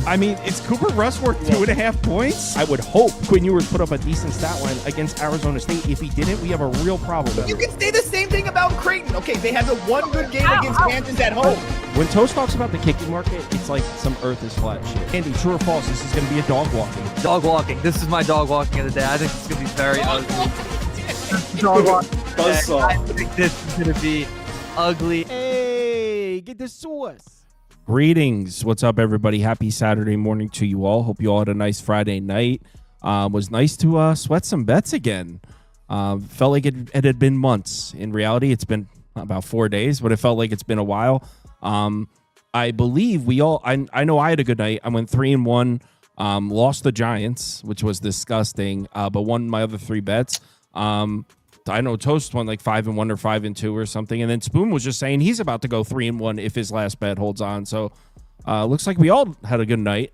I mean, is Cooper Rush worth 2.5 points? I would hope Quinn Ewers put up a decent stat line against Arizona State. If he didn't, we have a real problem. You can say the same thing about Creighton. Okay, they had the one good game against Kansas at home. When Toast talks about the kicking market, it's like some earth is flat shit. Andy, true or false, this is going to be a dog walking. Dog walking. This is my dog walking of the day. I think it's going to be very ugly. Dog walking. I think this is going to be ugly. Hey, get the sauce. Greetings. What's up, everybody? Happy Saturday morning to you all. Hope you all had a nice Friday night. Was nice to sweat some bets again. Felt like it had been months. In reality, it's been about 4 days, but it felt like it's been a while. I believe we all, I know I had a good night. I went 3-1, lost the Giants, which was disgusting, but won my other 3 bets. I know Toast won like 5-1 or 5-2 or something. And then Spoon was just saying he's about to go 3-1 if his last bet holds on. So looks like we all had a good night.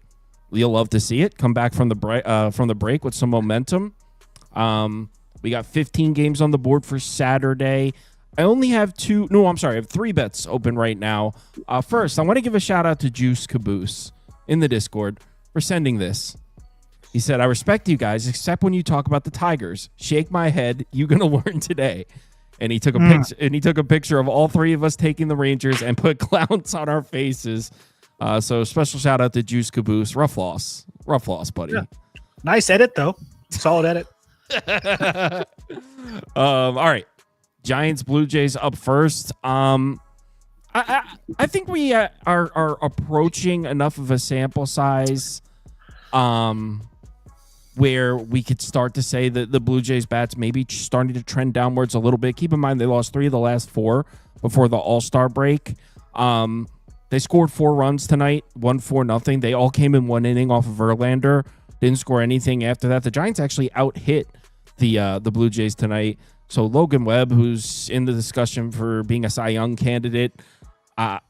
You'll love to see it. Come back from the break with some momentum. We got 15 games on the board for Saturday. I only have I have 3 bets open right now. First, I want to give a shout out to Juice Caboose in the Discord for sending this. He said, I respect you guys, except when you talk about the Tigers. Shake my head. You gonna learn today. And he took a picture of all 3 of us taking the Rangers and put clowns on our faces. So special shout out to Juice Caboose. Rough loss, buddy. Yeah. Nice edit though. Solid edit. All right. Giants, Blue Jays up first. I think we are approaching enough of a sample size where we could start to say that the Blue Jays bats maybe starting to trend downwards a little bit. Keep in mind they lost 3 of the last 4 before the All-Star break. They scored 4 runs tonight, 1-4-0. They all came in 1 inning off of Verlander. Didn't score anything after that. The Giants actually out-hit the Blue Jays tonight. So Logan Webb, who's in the discussion for being a Cy Young candidate, I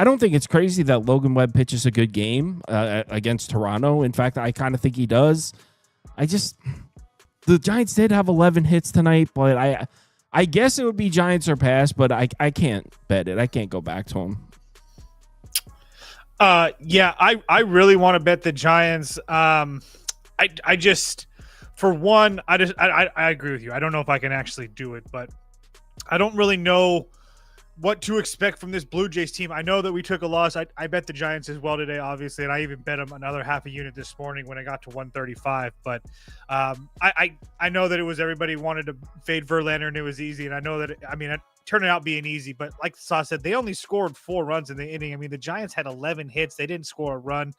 don't think it's crazy that Logan Webb pitches a good game against Toronto. In fact, I kind of think he does. The Giants did have 11 hits tonight, but I guess it would be Giants or pass, but I can't bet it. I can't go back to him. Yeah, I really want to bet the Giants. I just, for one, I agree with you. I don't know if I can actually do it, but I don't really know what to expect from this Blue Jays team. I know that we took a loss. I bet the Giants as well today, obviously, and I even bet them another half a unit this morning when I got to 135. But I know that it was everybody wanted to fade Verlander, and it was easy. And I know that it turned out being easy. But like Saw said, they only scored 4 runs in the inning. I mean, the Giants had 11 hits. They didn't score a run.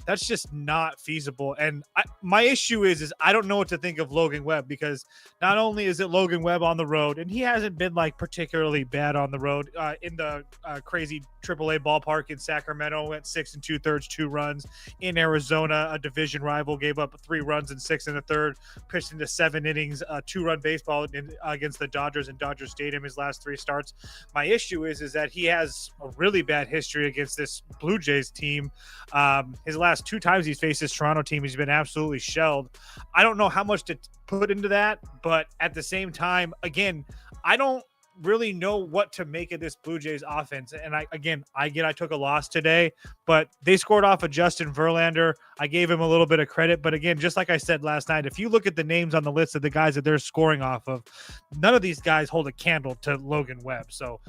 That's just not feasible. And my issue is I don't know what to think of Logan Webb, because not only is it Logan Webb on the road, and he hasn't been like particularly bad on the road. In the crazy AAA ballpark in Sacramento, went 6 2/3, 2 runs. In Arizona, a division rival, gave up 3 runs and 6 1/3, pitched into 7 innings, 2-run baseball against the Dodgers in Dodger Stadium his last 3 starts. My issue is that he has a really bad history against this Blue Jays team. His last 2 times he's faced this Toronto team, he's been absolutely shelled. I don't know how much to put into that, but at the same time, again, I don't really know what to make of this Blue Jays offense. And I took a loss today, but they scored off of Justin Verlander. I gave him a little bit of credit, but again, just like I said last night, if you look at the names on the list of the guys that they're scoring off of, none of these guys hold a candle to Logan Webb. So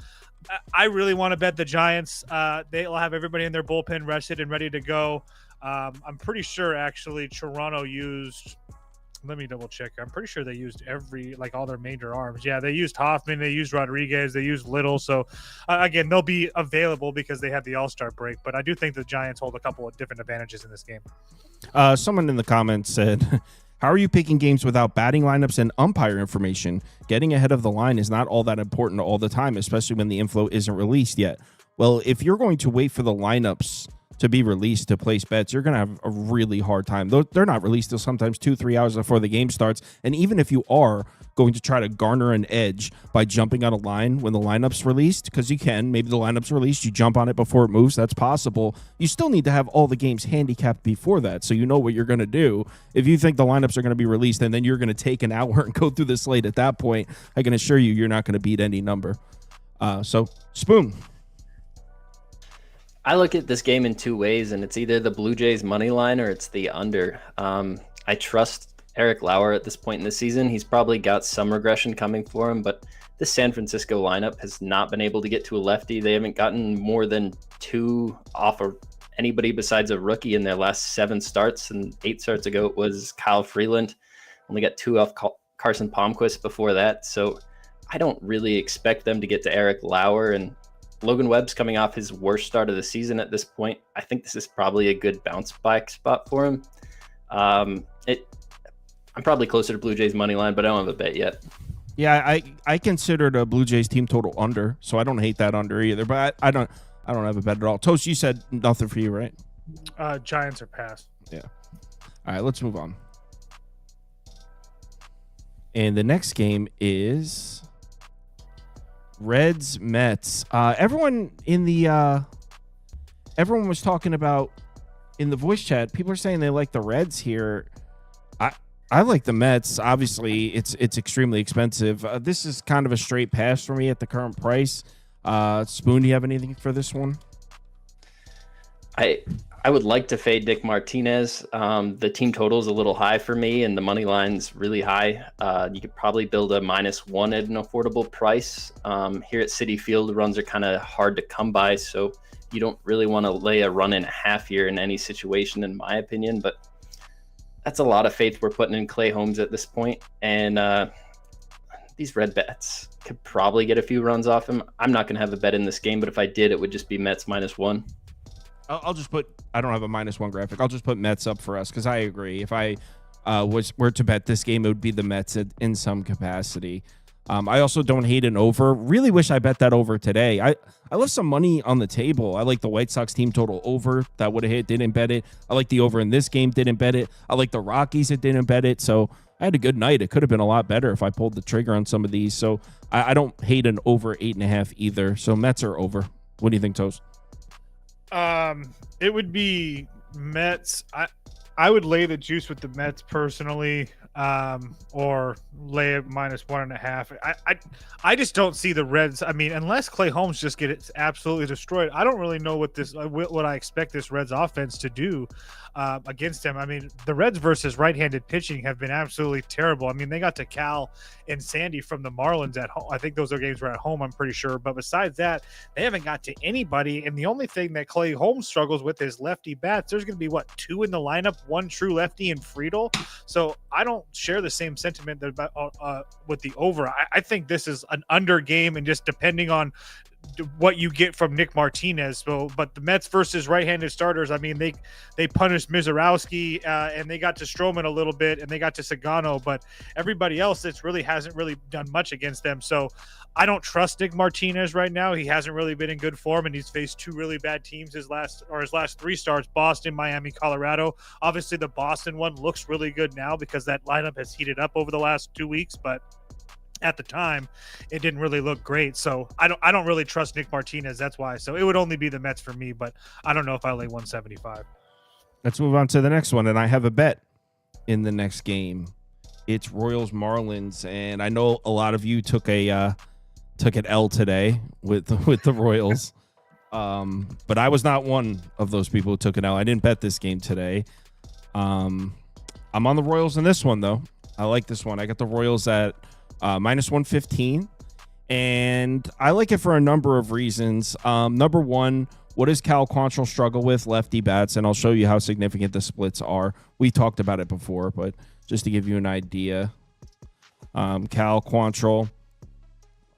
I really want to bet the Giants. They'll have everybody in their bullpen rested and ready to go. I'm pretty sure actually Toronto used, let me double check. I'm pretty sure they used all their major arms. Yeah, they used Hoffman, they used Rodriguez, they used Little. So again, they'll be available because they had the All-Star break. But I do think the Giants hold a couple of different advantages in this game. Someone in the comments said, how are you picking games without batting lineups and umpire information? Getting ahead of the line is not all that important all the time, especially when the inflow isn't released yet. Well, if you're going to wait for the lineups to be released to place bets, you're going to have a really hard time. They're not released till sometimes 2-3 hours before the game starts. And even if you are going to try to garner an edge by jumping on a line when the lineup's released, because you can, maybe the lineup's released, you jump on it before it moves, that's possible. You still need to have all the games handicapped before that, so you know what you're going to do. If you think the lineups are going to be released and then you're going to take an hour and go through the slate at that point, I can assure you, you're not going to beat any number. So, Spoon. I look at this game in two ways, and it's either the Blue Jays money line or it's the under. I trust Eric Lauer at this point in the season. He's probably got some regression coming for him, but this San Francisco lineup has not been able to get to a lefty. They haven't gotten more than 2 off of anybody besides a rookie in their last 7 starts, and 8 starts ago it was Kyle Freeland. Only got 2 off Carson Palmquist before that, so I don't really expect them to get to Eric Lauer, and Logan Webb's coming off his worst start of the season at this point. I think this is probably a good bounce back spot for him. I'm probably closer to Blue Jays money line, but I don't have a bet yet. Yeah, I considered a Blue Jays team total under, so I don't hate that under either. But I don't have a bet at all. Toast, you said nothing for you, right? Giants are pass. Yeah. All right, let's move on. And the next game is Reds Mets. Everyone was talking about in the voice chat. People are saying they like the Reds here. I like the Mets. Obviously, it's extremely expensive. This is kind of a straight pass for me at the current price. Spoon, do you have anything for this one? I would like to fade Nick Martinez. The team total is a little high for me, and the money line's really high. You could probably build a -1 at an affordable price. Here at Citi Field, the runs are kind of hard to come by, so you don't really want to lay a run and a half here in any situation, in my opinion. But that's a lot of faith we're putting in Clay Holmes at this point, and these red bets could probably get a few runs off him. I'm not going to have a bet in this game, but if I did, it would just be Mets -1. I'll just put. I don't have a -1 graphic. I'll just put Mets up for us because I agree. If I were to bet this game, it would be the Mets in some capacity. I also don't hate an over. Really wish I bet that over today. I left some money on the table. I like the White Sox team total over. That would have hit. Didn't bet it. I like the over in this game. Didn't bet it. I like the Rockies. It didn't bet it. So I had a good night. It could have been a lot better if I pulled the trigger on some of these. So I don't hate an over 8.5 either. So Mets are over. What do you think, Toast? It would be Mets. I would lay the juice with the Mets personally, or lay it -1.5. I just don't see the Reds. I mean, unless Clay Holmes just gets absolutely destroyed, I don't really know what I expect this Reds offense to do against him. I mean, the Reds versus right-handed pitching have been absolutely terrible. I mean, they got to Cal and Sandy from the Marlins at home. I think those games were at home, I'm pretty sure. But besides that, they haven't got to anybody. And the only thing that Clay Holmes struggles with is lefty bats. There's going to be, 2 in the lineup, 1 true lefty and Friedel. So I don't share the same sentiment with the over. I think this is an under game, and just depending on what you get from Nick Martinez. So, but the Mets versus right-handed starters, I mean, they punished Mizorowski, and they got to Stroman a little bit, and they got to Sagano, but everybody else hasn't really done much against them. So I don't trust Nick Martinez right now. He hasn't really been in good form, and he's faced 2 really bad teams his last 3 starts: Boston, Miami, Colorado. Obviously, the Boston one looks really good now because that lineup has heated up over the last 2 weeks, but at the time it didn't really look great. So I don't really trust Nick Martinez. That's why. So it would only be the Mets for me, but I don't know if I lay 175. Let's move on to the next one. And I have a bet in the next game. It's Royals Marlins. And I know a lot of you took an L today with the Royals. But I was not one of those people who took an L. I didn't bet this game today. I'm on the Royals in this one though. I like this one. I got the Royals at -115, and I like it for a number of reasons. Number one, what does Cal Quantrill struggle with? Lefty bats, and I'll show you how significant the splits are. We talked about it before, but just to give you an idea, Cal Quantrill,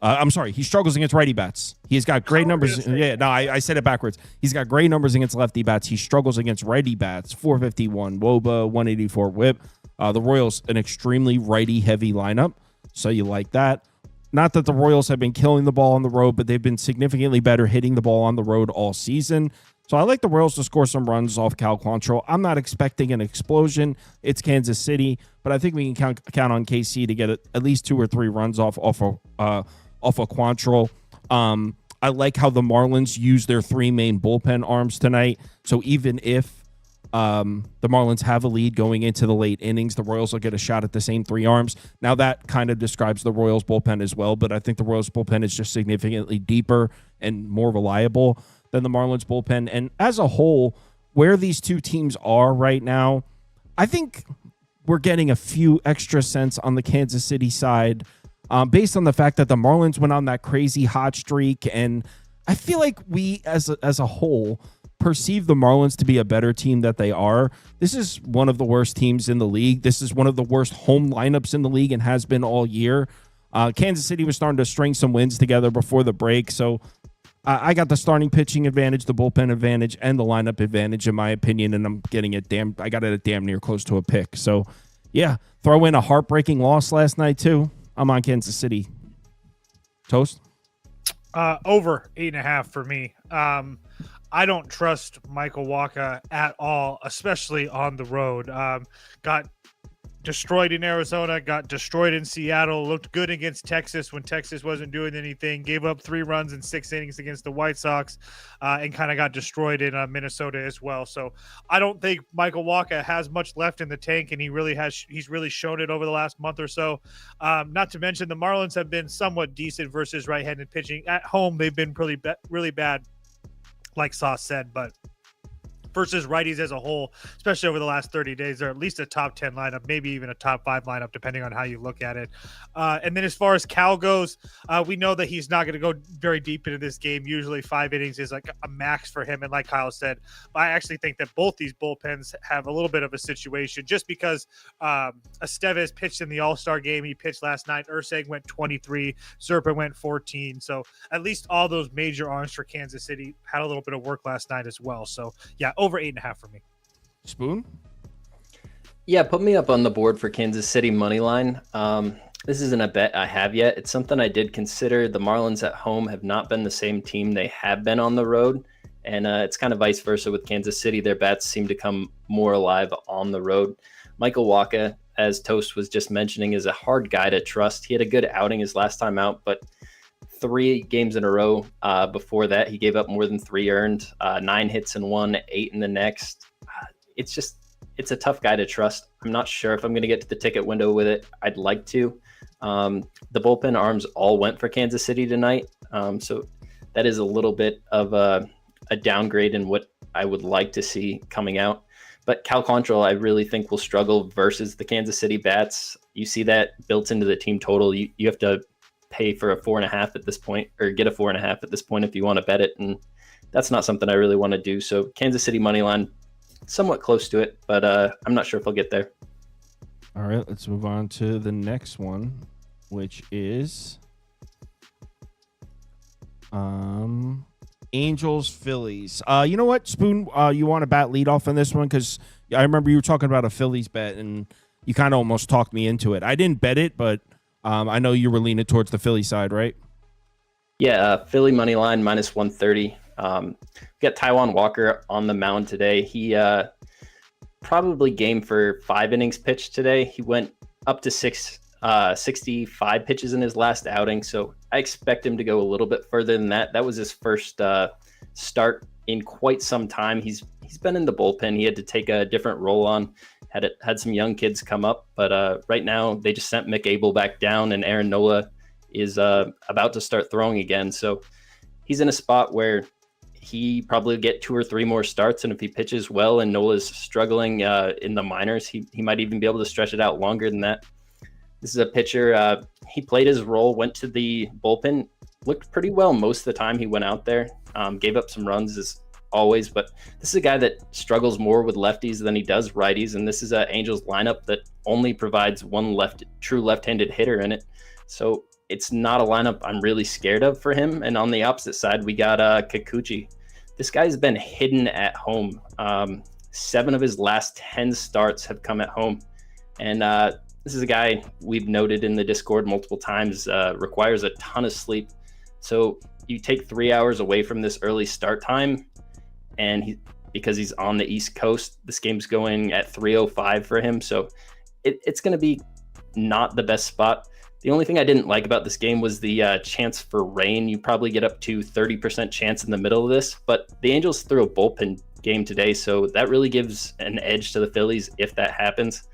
I'm sorry, he struggles against righty bats. He's got great numbers. Yeah, no, I said it backwards. He's got great numbers against lefty bats. He struggles against righty bats, 451 WOBA, 184 WHIP. The Royals, an extremely righty-heavy lineup. So you like that. Not that the Royals have been killing the ball on the road, but they've been significantly better hitting the ball on the road all season. So I like the Royals to score some runs off Cal Quantrill. I'm not expecting an explosion. It's Kansas City, but I think we can count on KC to get at least 2 or 3 runs off of Quantrill. I like how the Marlins use their 3 main bullpen arms tonight. So even if the Marlins have a lead going into the late innings, the Royals will get a shot at the same 3 arms. Now that kind of describes the Royals bullpen as well, but I think the Royals bullpen is just significantly deeper and more reliable. than the Marlins bullpen. And as a whole, where these two teams are right now, I think we're getting a few extra cents on the Kansas City side based on the fact that the Marlins went on that crazy hot streak. And I feel like we as a whole perceive the Marlins to be a better team that they are. This is one of the worst teams in the league. This is one of the worst home lineups in the league and has been all year. Kansas City was starting to string some wins together before the break. So I got the starting pitching advantage, the bullpen advantage, and the lineup advantage, in my opinion, and I'm getting it I got it at damn near close to a pick. So, yeah, throw in a heartbreaking loss last night, too. I'm on Kansas City. Toast? Over 8.5 for me. I don't trust Michael Wacha at all, especially on the road. Got destroyed in Arizona, got destroyed in Seattle, looked good against Texas when Texas wasn't doing anything, gave up 3 runs in 6 innings against the White Sox, and kind of got destroyed in Minnesota as well. So I don't think Michael Wacha has much left in the tank, and he's really shown it over the last month or so. Not to mention the Marlins have been somewhat decent versus right-handed pitching. At home, they've been really bad, like Sauce said, but versus righties as a whole, especially over the last 30 days, they're at least a top 10 lineup, maybe even a top 5 lineup, depending on how you look at it. And then as far as Cal goes, we know that he's not going to go very deep into this game. Usually 5 innings is like a max for him. And like Kyle said, I actually think that both these bullpens have a little bit of a situation just because Estevez pitched in the All-Star game. He pitched last night. Urseg went 23. Zerpa went 14. So at least all those major arms for Kansas City had a little bit of work last night as well. So yeah, over 8.5 for me. Spoon? Yeah, put me up on the board for Kansas City money line. This isn't a bet I have yet. It's something I did consider. The Marlins at home have not been the same team they have been on the road, and it's kind of vice versa with Kansas City. Their bats seem to come more alive on the road. Michael Wacha, as Toast was just mentioning, is a hard guy to trust. He had a good outing his last time out, but 3 games in a row before that, he gave up more than 3 earned, 9 hits in one, 8 in the next. It's a tough guy to trust. I'm not sure if I'm going to get to the ticket window with it. I'd like to. The bullpen arms all went for Kansas City tonight. So that is a little bit of a downgrade in what I would like to see coming out. But Cal Quantrill, I really think will struggle versus the Kansas City bats. You see that built into the team total. You have to pay for a 4.5 at this point, or get a 4.5 at this point if you want to bet it, and that's not something I really want to do. So Kansas City money line, somewhat close to it, but I'm not sure if I'll get there. All right, let's move on to the next one, which is Angels Phillies. You know what, Spoon? You want to bat lead off on this one because I remember you were talking about a Phillies bet, and you kind of almost talked me into it. I didn't bet it, but I know you were leaning towards the Philly side, right? Yeah, Philly money line minus 130. We got Taijuan Walker on the mound today. He probably game for 5 innings pitched today. He went up to 65 pitches in his last outing, so I expect him to go a little bit further than that. That was his first start in quite some time. He's been in the bullpen. He had to take a different role on. Had some young kids come up, but right now they just sent Mick Abel back down, and Aaron Nola is about to start throwing again. So he's in a spot where he probably get 2 or 3 more starts, and if he pitches well and Nola's struggling in the minors, he might even be able to stretch it out longer than that. This is a pitcher. He played his role, went to the bullpen, looked pretty well most of the time he went out there, gave up some runs as always, but this is a guy that struggles more with lefties than he does righties, and this is an Angels lineup that only provides one true left-handed hitter in it. So it's not a lineup I'm really scared of for him. And on the opposite side, we got Kikuchi. This guy's been hidden at home. 7 of his last 10 starts have come at home. And this is a guy we've noted in the Discord multiple times, requires a ton of sleep. So you take 3 hours away from this early start time, and because he's on the East Coast, this game's going at 3:05 for him. So it's going to be not the best spot. The only thing I didn't like about this game was the chance for rain. You probably get up to 30% chance in the middle of this, but the Angels threw a bullpen game today, so that really gives an edge to the Phillies if that happens.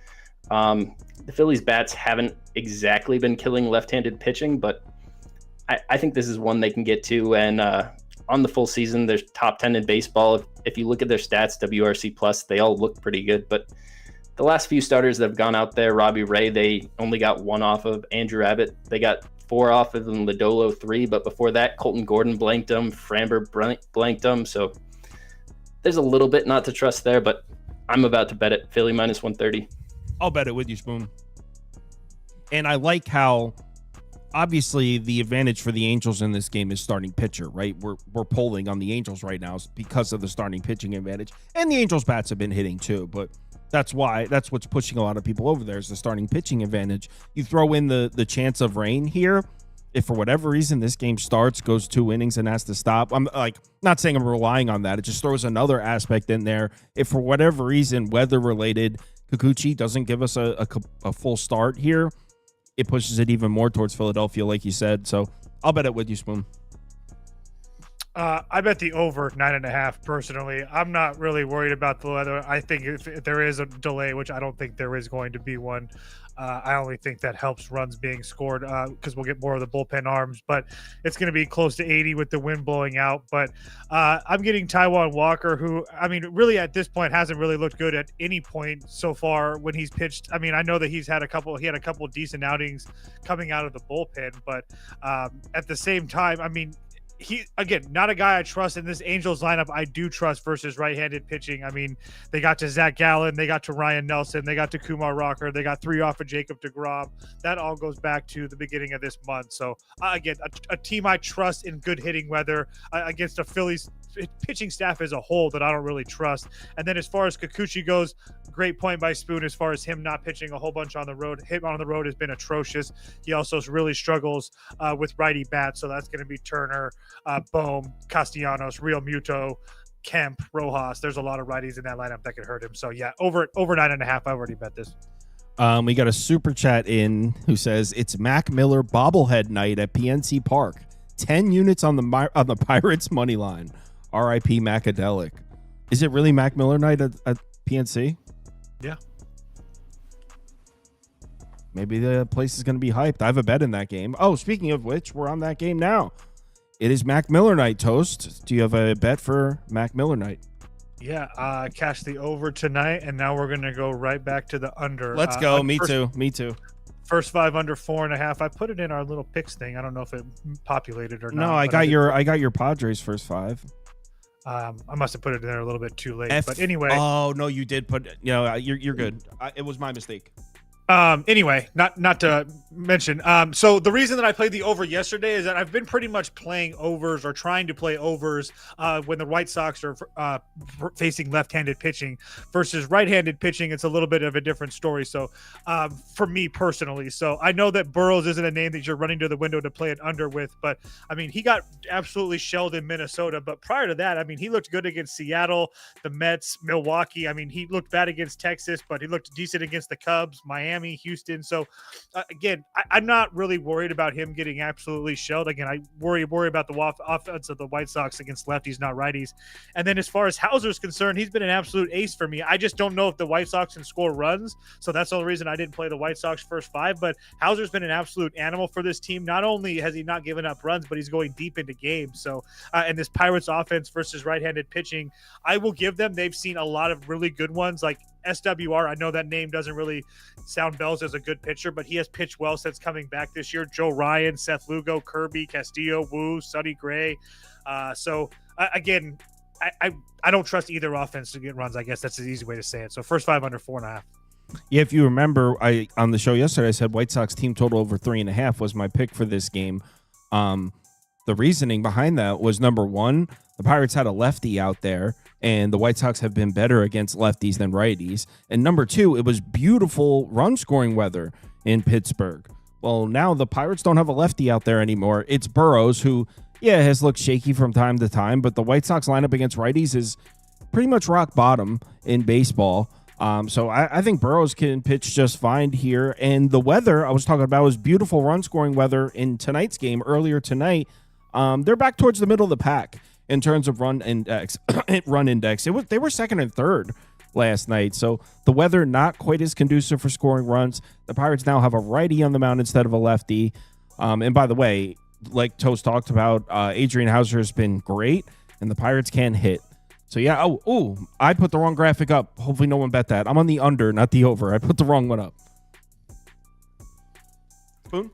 The Phillies bats haven't exactly been killing left-handed pitching, but I think this is one they can get to, and on the full season, they're top 10 in baseball. If you look at their stats, WRC plus, they all look pretty good. But the last few starters that have gone out there, Robbie Ray, they only got 1 off of. Andrew Abbott, they got 4 off of them. Lodolo 3, but before that, Colton Gordon blanked him. Framber blanked him. So there's a little bit not to trust there, but I'm about to bet it. Philly minus 130. I'll bet it with you, Spoon. And I like how obviously the advantage for the Angels in this game is starting pitcher, right? We're polling on the Angels right now because of the starting pitching advantage. And the Angels bats have been hitting too, but that's what's pushing a lot of people over there is the starting pitching advantage. You throw in the chance of rain here. If for whatever reason this game starts, goes 2 innings and has to stop, I'm like not saying I'm relying on that. It just throws another aspect in there. If for whatever reason, weather related, Kikuchi doesn't give us a full start here, it pushes it even more towards Philadelphia, like you said. So I'll bet it with you, Spoon. I bet the over 9.5 personally. I'm not really worried about the weather. I think if there is a delay, which I don't think there is going to be one, I only think that helps runs being scored because we'll get more of the bullpen arms, but it's going to be close to 80 with the wind blowing out. But I'm getting Taijuan Walker, who, I mean, really at this point hasn't really looked good at any point so far when he's pitched. I mean, I know that he had a couple decent outings coming out of the bullpen, but at the same time, I mean, he, again, not a guy I trust in this Angels lineup. I do trust versus right-handed pitching. I mean, they got to Zach Gallen, they got to Ryan Nelson, they got to Kumar Rocker, they got 3 off of Jacob deGrom. That all goes back to the beginning of this month. So again, a team I trust in good hitting weather against a Phillies pitching staff as a whole that I don't really trust. And then as far as Kikuchi goes, great point by Spoon as far as him not pitching a whole bunch on the road. Him on the road has been atrocious. He also really struggles with righty bats. So that's going to be Turner, Bohm, Castellanos, Real Muto, Kemp, Rojas. There's a lot of righties in that lineup that could hurt him. So yeah, over 9.5. I already bet this. We got a super chat in who says it's Mac Miller bobblehead night at PNC Park. 10 units on the Pirates money line. R.I.P. Macadelic. Is it really Mac Miller night at PNC? Yeah. Maybe the place is going to be hyped. I have a bet in that game. Oh, speaking of which, we're on that game now. It is Mac Miller night, Toast. Do you have a bet for Mac Miller night? Yeah, cash the over tonight, and now we're going to go right back to the under. Let's go. Me too. First 5 under 4.5. I put it in our little picks thing. I don't know if it populated or not. No, I got your Padres first 5. I must have put it in there a little bit too late. But anyway. Oh no, you did put. You're good. It was my mistake. Anyway, not to mention. So the reason that I played the over yesterday is that I've been pretty much playing overs or trying to play overs when the White Sox are facing left-handed pitching versus right-handed pitching. It's a little bit of a different story. So for me personally, so I know that Burrows isn't a name that you're running to the window to play it under with, but I mean, he got absolutely shelled in Minnesota. But prior to that, I mean, he looked good against Seattle, the Mets, Milwaukee. I mean, he looked bad against Texas, but he looked decent against the Cubs, Miami, Houston. So again, I'm not really worried about him getting absolutely shelled. Again, I worry about the offense of the White Sox against lefties, not righties. And then as far as Hauser's concerned, he's been an absolute ace for me. I just don't know if the White Sox can score runs. So that's the only reason I didn't play the White Sox first 5. But Hauser's been an absolute animal for this team. Not only has he not given up runs, but he's going deep into games. So and this Pirates offense versus right-handed pitching, I will give them. They've seen a lot of really good ones like SWR. I know that name doesn't really sound bells as a good pitcher, but he has pitched well since coming back this year. Joe Ryan, Seth Lugo, Kirby, Castillo, Wu, Sonny Gray. Again, I don't trust either offense to get runs. I guess that's the easy way to say it. So first 5 under 4.5. Yeah, if you remember, on the show yesterday, I said White Sox team total over 3.5 was my pick for this game. The reasoning behind that was, number one, the Pirates had a lefty out there, and the White Sox have been better against lefties than righties. And number two, it was beautiful run-scoring weather in Pittsburgh. Well, now the Pirates don't have a lefty out there anymore. It's Burrows, who, has looked shaky from time to time, but the White Sox lineup against righties is pretty much rock bottom in baseball. So I think Burrows can pitch just fine here. And the weather I was talking about was beautiful run-scoring weather in tonight's game earlier tonight. They're back towards the middle of the pack in terms of run index. They were second and third last night. So the weather not quite as conducive for scoring runs. The Pirates now have a righty on the mound instead of a lefty. And by the way, like Toast talked about, Adrian Hauser has been great, and the Pirates can't hit. So, yeah. Oh, I put the wrong graphic up. Hopefully no one bet that. I'm on the under, not the over. I put the wrong one up. Boom.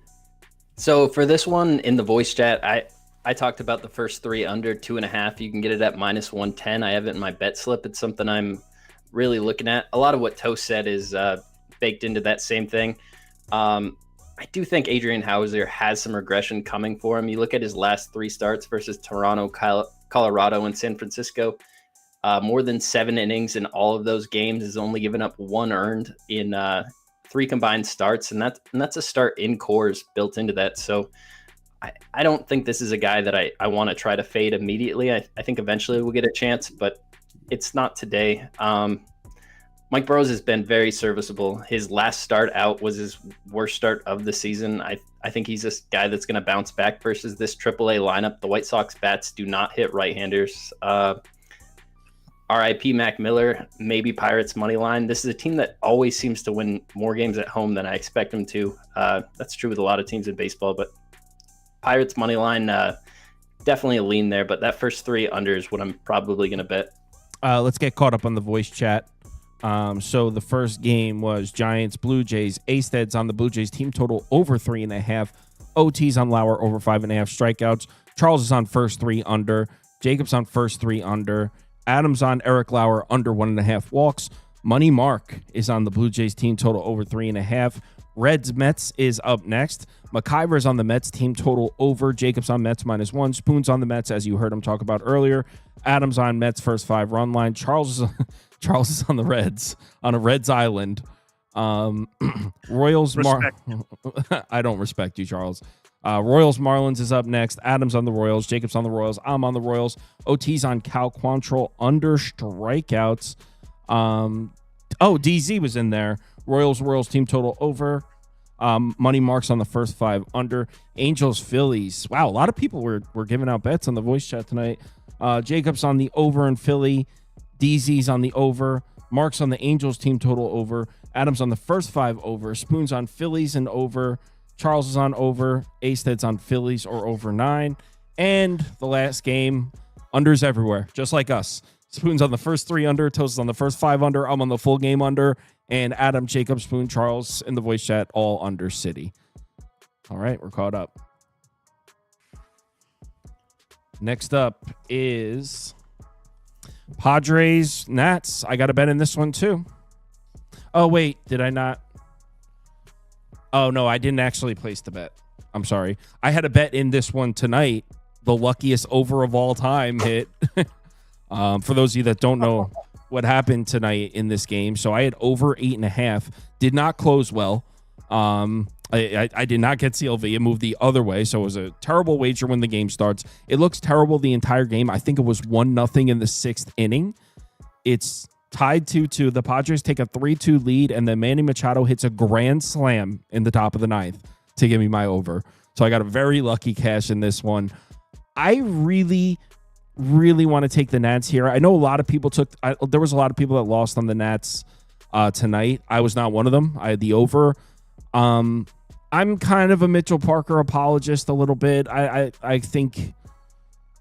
So for this one in the voice chat, I talked about the first 3 under 2.5. You can get it at -110. I have it in my bet slip. It's something I'm really looking at. A lot of what Toast said is baked into that same thing. I do think Adrian Hauser has some regression coming for him. You look at his last 3 starts versus Toronto, Colorado, and San Francisco. More than 7 innings in all of those games. Has only given up 1 earned in 3 combined starts, and that's a start in cores built into that. So I don't think this is a guy that I want to try to fade immediately. I think eventually we'll get a chance, but it's not today. Mike Burrows has been very serviceable. His last start out was his worst start of the season. I think he's this guy that's going to bounce back versus this AAA lineup. The White Sox bats do not hit right-handers. RIP Mac Miller, maybe Pirates money line. This is a team that always seems to win more games at home than I expect them to. That's true with a lot of teams in baseball, but Pirates money line, definitely a lean there. But that first 3 under is what I'm probably going to bet. Let's get caught up on the voice chat. So the first game was Giants Blue Jays. Asted's on the Blue Jays team total over 3.5. OT's on Lauer over 5.5 strikeouts. Charles is on first 3 under. Jacobs on first 3 under. Adams on Eric Lauer under 1.5 walks. Money Mark is on the Blue Jays team total over 3.5. Reds Mets is up next. McIver's on the Mets team total over. Jacobs on Mets -1. Spoons on the Mets, as you heard him talk about earlier. Adams on Mets first 5 run line. Charles is on the Reds on a Reds island. Royals I don't respect you, Charles. Royals Marlins is up next. Adams on the Royals. Jacobs on the Royals. I'm on the Royals. OT's on Cal Quantrill under strikeouts. DZ was in there. Royals team total over. Money Marks on the first 5 under. Angels Phillies. Wow, a lot of people were giving out bets on the voice chat tonight. Jacobs on the over in Philly. DZ's on the over. Marks on the Angels team total over. Adams on the first 5 over. Spoons on Phillies and over. Charles is on over. Asted's on Phillies or over 9. And the last game, unders everywhere, just like us. Spoon's on the first 3 under. Toast is on the first 5 under. I'm on the full game under. And Adam, Jacob, Spoon, Charles in the voice chat, all under City. All right, we're caught up. Next up is Padres Nats. I got a bet in this one too. Oh, wait, did I not? Oh, no, I didn't actually place the bet. I'm sorry. I had a bet in this one tonight. The luckiest over of all time hit. For those of you that don't know what happened tonight in this game. So I had over 8.5. Did not close well. I did not get CLV. It moved the other way. So it was a terrible wager when the game starts. It looks terrible the entire game. I think it was 1-0 in the 6th inning. It's tied 2-2. The Padres take a 3-2 lead, and then Manny Machado hits a grand slam in the top of the 9th to give me my over. So I got a very lucky cash in this one. I really want to take the Nats here. I know a lot of people there was a lot of people that lost on the Nats tonight. I was not one of them. I had the over. I'm kind of a Mitchell Parker apologist a little bit. I think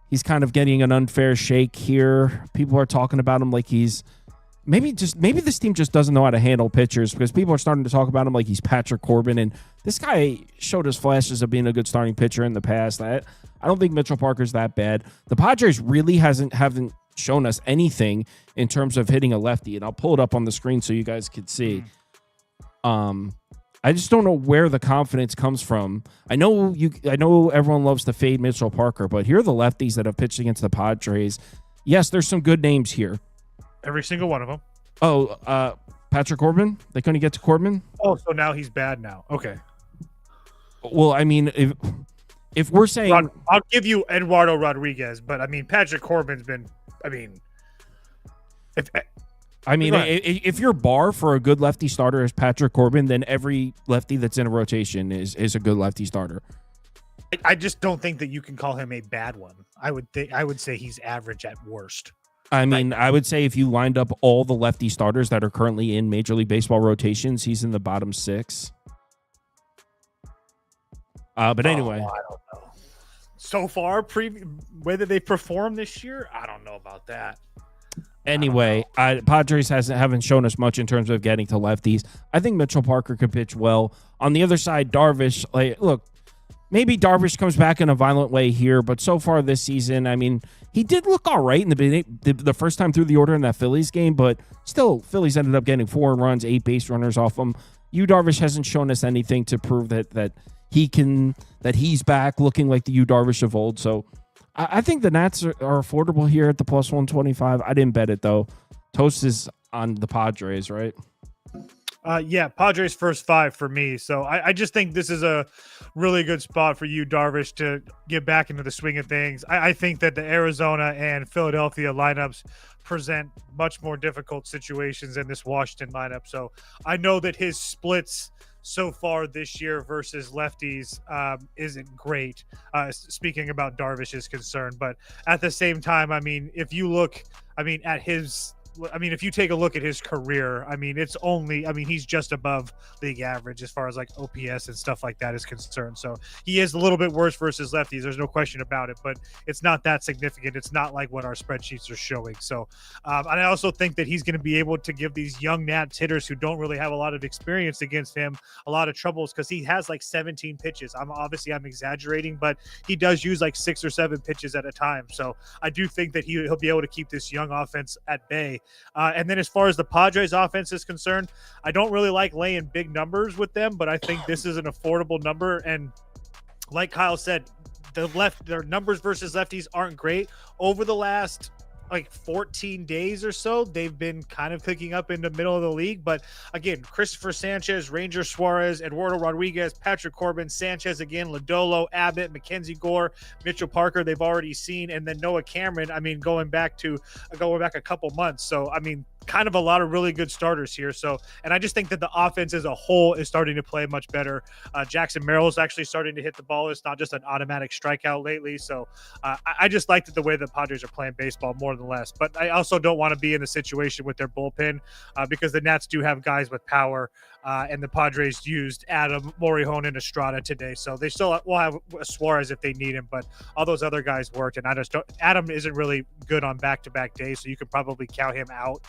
he's kind of getting an unfair shake here. People are talking about him like he's maybe this team just doesn't know how to handle pitchers, because people are starting to talk about him like he's Patrick Corbin, and this guy showed his flashes of being a good starting pitcher in the past. I don't think Mitchell Parker's that bad. The Padres really haven't shown us anything in terms of hitting a lefty, and I'll pull it up on the screen so you guys could see. I just don't know where the confidence comes from. I know everyone loves to fade Mitchell Parker, but here are the lefties that have pitched against the Padres. Yes, there's some good names here. Every single one of them. Oh, Patrick Corbin? They couldn't get to Corbin? Oh, so now he's bad now. Okay. Well, I mean, if we're saying... I'll give you Eduardo Rodriguez, but, I mean, Patrick Corbin's been... If your bar for a good lefty starter is Patrick Corbin, then every lefty that's in a rotation is a good lefty starter. I just don't think that you can call him a bad one. I would say he's average at worst. I mean, I would say if you lined up all the lefty starters that are currently in Major League Baseball rotations, he's in the bottom 6. But anyway, I don't know. so far, whether they perform this year, I don't know about that. Anyway, Padres haven't shown us much in terms of getting to lefties. I think Mitchell Parker could pitch well. On the other side, Darvish, look, maybe Darvish comes back in a violent way here, but so far this season, I mean, he did look all right in the beginning, the first time through the order in that Phillies game, but still, Phillies ended up getting 4 runs, 8 base runners off him. Darvish hasn't shown us anything to prove that he's back looking like the Darvish of old. So I think the Nats are affordable here at the plus 125. I didn't bet it though. Toast is on the Padres, right? Yeah, Padres first 5 for me. So I just think this is a really good spot for Darvish to get back into the swing of things. I think that the Arizona and Philadelphia lineups present much more difficult situations than this Washington lineup. So I know that his splits so far this year versus lefties isn't great. Speaking about Darvish is concerned, but at the same time, I mean, if you look, if you take a look at his career, he's just above league average as far as like OPS and stuff like that is concerned. So he is a little bit worse versus lefties. There's no question about it, but it's not that significant. It's not like what our spreadsheets are showing. So, and I also think that he's going to be able to give these young Nats hitters who don't really have a lot of experience against him a lot of troubles because he has like 17 pitches. I'm exaggerating, but he does use like 6 or 7 pitches at a time. So I do think that he'll be able to keep this young offense at bay. And then as far as the Padres offense is concerned, I don't really like laying big numbers with them, but I think this is an affordable number. And like Kyle said, their numbers versus lefties aren't great. Over the last 14 days or so, they've been kind of picking up in the middle of the league. But again, Christopher Sanchez, Ranger Suarez, Eduardo Rodriguez, Patrick Corbin, Sanchez again, Lodolo, Abbott, Mackenzie Gore, Mitchell Parker, they've already seen. And then Noah Cameron, going back a couple months. So, kind of a lot of really good starters here. So, and I just think that the offense as a whole is starting to play much better. Jackson Merrill's actually starting to hit the ball. It's not just an automatic strikeout lately. So I just liked the way the Padres are playing baseball more than less. But I also don't want to be in a situation with their bullpen because the Nats do have guys with power. And the Padres used Adam, Morihone, and Estrada today. So they still will have Suarez if they need him. But all those other guys worked. And Adam isn't really good on back-to-back days. So you could probably count him out.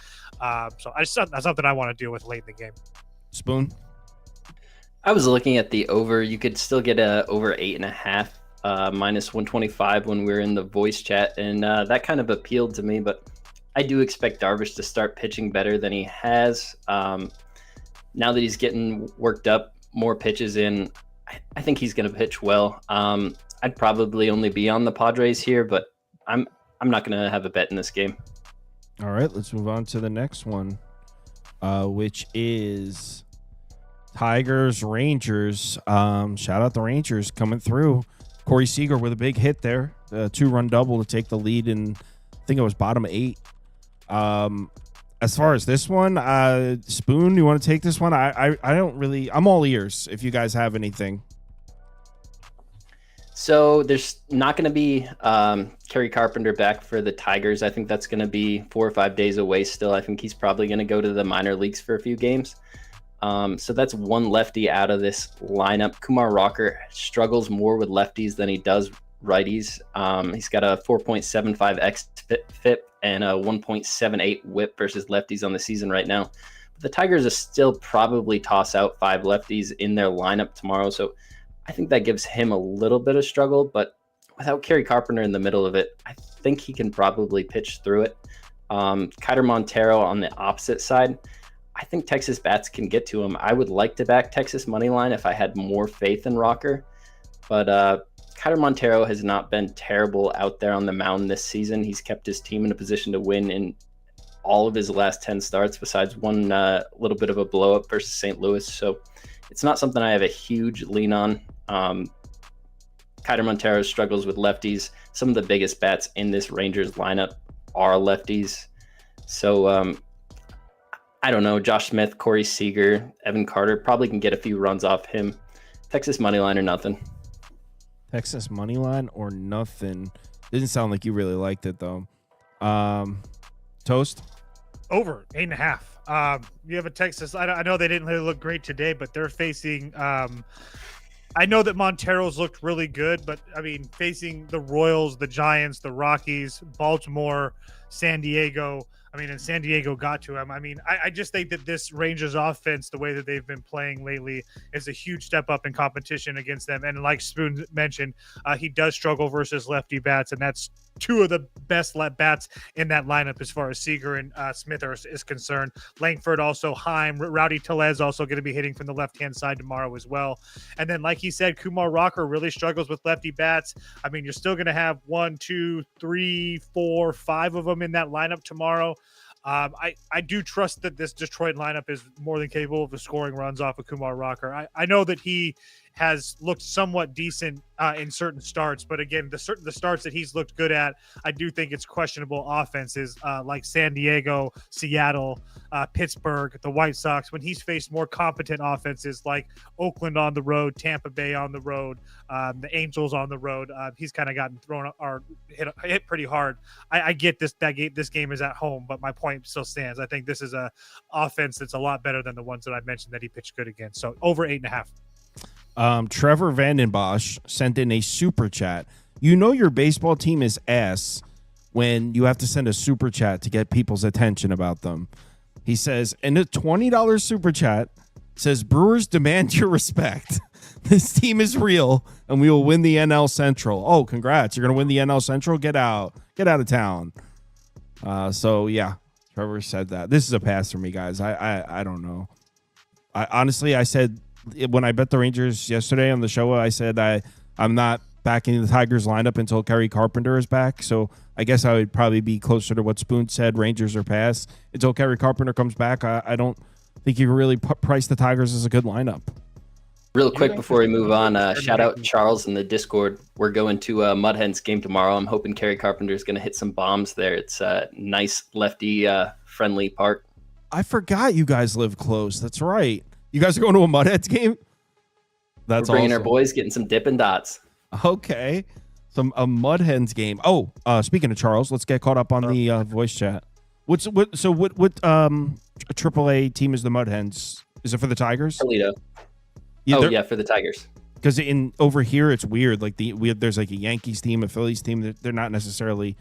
So that's something I want to deal with late in the game. Spoon? I was looking at the over. You could still get a over 8.5 minus 125 when we were in the voice chat, and that kind of appealed to me. But I do expect Darvish to start pitching better than he has. Now that he's getting worked up, more pitches in, I think he's going to pitch well. I'd probably only be on the Padres here, but I'm not going to have a bet in this game. All right, let's move on to the next one, which is Tigers Rangers. Shout out the Rangers coming through. Corey Seager with a big hit there, a 2-run double to take the lead in, I think it was bottom 8. As far as this one, Spoon, you want to take this one? I don't really. I'm all ears if you guys have anything. So there's not going to be Kerry Carpenter back for the Tigers. I think that's going to be 4 or 5 days away still. I think he's probably going to go to the minor leagues for a few games. So that's one lefty out of this lineup. Kumar Rocker struggles more with lefties than he does righties. He's got a 4.75 xFIP and a 1.78 whip versus lefties on the season right now. But the Tigers are still probably toss out 5 lefties in their lineup tomorrow. So I think that gives him a little bit of struggle, but without Kerry Carpenter in the middle of it, I think he can probably pitch through it. Kiter Montero on the opposite side, I think Texas bats can get to him. I would like to back Texas money line if I had more faith in Rocker, but Kiter Montero has not been terrible out there on the mound this season. He's kept his team in a position to win in all of his last 10 starts, besides one little bit of a blow up versus St. Louis. So it's not something I have a huge lean on. Kiter Montero struggles with lefties. Some of the biggest bats in this Rangers lineup are lefties. So I don't know. Josh Smith, Corey Seager, Evan Carter probably can get a few runs off him. Texas money line or nothing. Texas money line or nothing. Didn't sound like you really liked it though. Toast? Over 8.5. You have a Texas. I know they didn't really look great today, but they're facing I know that Montero's looked really good, but I mean, facing the Royals, the Giants, the Rockies, Baltimore, San Diego. I mean, and San Diego got to him. I mean, I just think that this Rangers offense, the way that they've been playing lately, is a huge step up in competition against them. And like Spoon mentioned, he does struggle versus lefty bats, and that's two of the best bats in that lineup as far as Seager and Smith is concerned. Langford also, Heim, Rowdy Tellez also going to be hitting from the left-hand side tomorrow as well. And then, like he said, Kumar Rocker really struggles with lefty bats. I mean, you're still going to have 1, 2, 3, 4, 5 of them in that lineup tomorrow. I do trust that this Detroit lineup is more than capable of scoring runs off of Kumar Rocker. I know that he has looked somewhat decent in certain starts, but again, the starts that he's looked good at, I do think it's questionable offenses like San Diego, Seattle, Pittsburgh, the White Sox, when he's faced more competent offenses like Oakland on the road, Tampa Bay on the road, the Angels on the road. He's kind of gotten thrown or hit pretty hard. I get this game is at home, but my point still stands. I think this is a offense that's a lot better than the ones that I mentioned that he pitched good against. So over 8.5. Trevor Vandenbosch sent in a super chat. You know your baseball team is ass when you have to send a super chat to get people's attention about them. He says, in a $20 super chat, says, Brewers demand your respect. This team is real, and we will win the NL Central. Oh, congrats. You're going to win the NL Central? Get out of town. So, yeah, Trevor said that. This is a pass for me, guys. I don't know. I said, when I bet the Rangers yesterday on the show, I said I'm not backing the Tigers lineup until Kerry Carpenter is back. So I guess I would probably be closer to what Spoon said. Rangers are pass until Kerry Carpenter comes back. I don't think you can really price the Tigers as a good lineup. Real quick before we move on, shout out Charles in the Discord. We're going to a Mud Hens game tomorrow. I'm hoping Kerry Carpenter is going to hit some bombs there. It's a nice lefty friendly park. I forgot you guys live close. That's right. You guys are going to a Mud Hens game? That's We're bringing awesome. our boys, getting some Dippin' Dots. Okay. A Mud Hens game. Oh, speaking of Charles, let's get caught up on the voice chat. What AAA team is the Mud Hens? Is it for the Tigers? Toledo. Yeah, for the Tigers. Because over here it's weird. Like there's like a Yankees team, a Phillies team. They're not necessarily.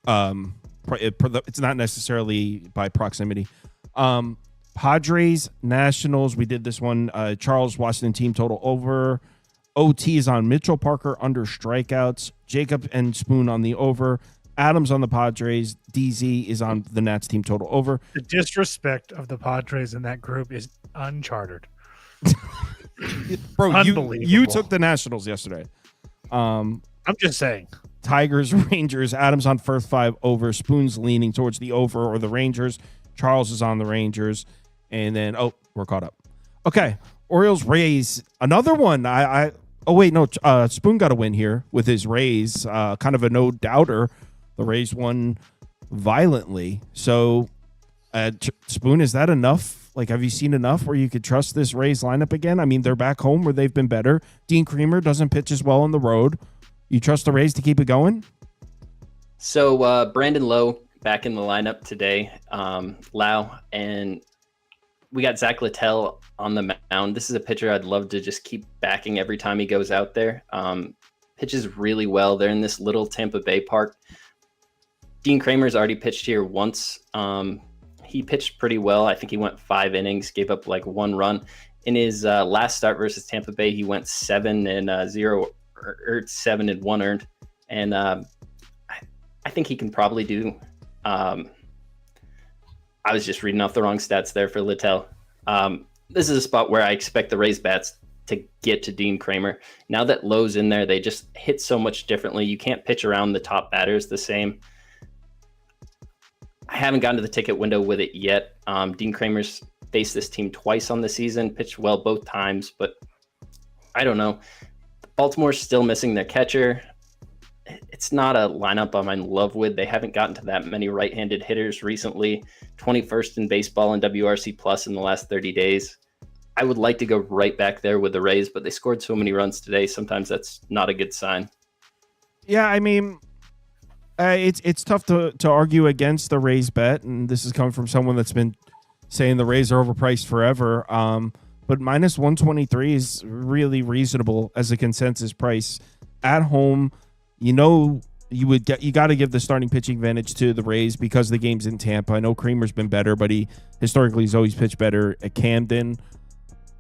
It's not necessarily by proximity. Padres Nationals. We did this one. Charles Washington team total over. OT is on Mitchell Parker under strikeouts. Jacob and Spoon on the over. Adams on the Padres. DZ is on the Nats team total over. The disrespect of the Padres in that group is uncharted. Bro, you took the Nationals yesterday. I'm just saying. Tigers, Rangers. Adams on first 5 over. Spoon's leaning towards the over or the Rangers. Charles is on the Rangers. And then, we're caught up. Okay. Orioles, Rays. Another one. Spoon got a win here with his Rays. Kind of a no-doubter. The Rays won violently. So, Spoon, is that enough? Like, have you seen enough where you could trust this Rays lineup again? I mean, they're back home where they've been better. Dean Creamer doesn't pitch as well on the road. You trust the Rays to keep it going? So, Brandon Lowe back in the lineup today. Lau, and we got Zach Littell on the mound. This is a pitcher I'd love to just keep backing every time he goes out there. Pitches really well. They're in this little Tampa Bay park. Dean Kramer's already pitched here once. He pitched pretty well. I think he went 5 innings, gave up like 1 run. In his last start versus Tampa Bay, he went 7 and 0, or 7 and 1 earned. And I think he can probably do. I was just reading off the wrong stats there for Littell. This is a spot where I expect the Rays bats to get to Dean Kramer. Now that Lowe's in there, they just hit so much differently. You can't pitch around the top batters the same. I haven't gotten to the ticket window with it yet. Dean Kramer's faced this team twice on the season, pitched well both times, but I don't know. Baltimore's still missing their catcher. It's not a lineup I'm in love with. They haven't gotten to that many right-handed hitters recently. 21st in baseball and WRC plus in the last 30 days. I would like to go right back there with the Rays, but they scored so many runs today. Sometimes that's not a good sign. Yeah, I mean, it's tough to argue against the Rays bet, and this is coming from someone that's been saying the Rays are overpriced forever. but minus 123 is really reasonable as a consensus price at home. You got to give the starting pitching advantage to the Rays because the game's in Tampa. I know Kramer's been better, but he historically has always pitched better at Camden.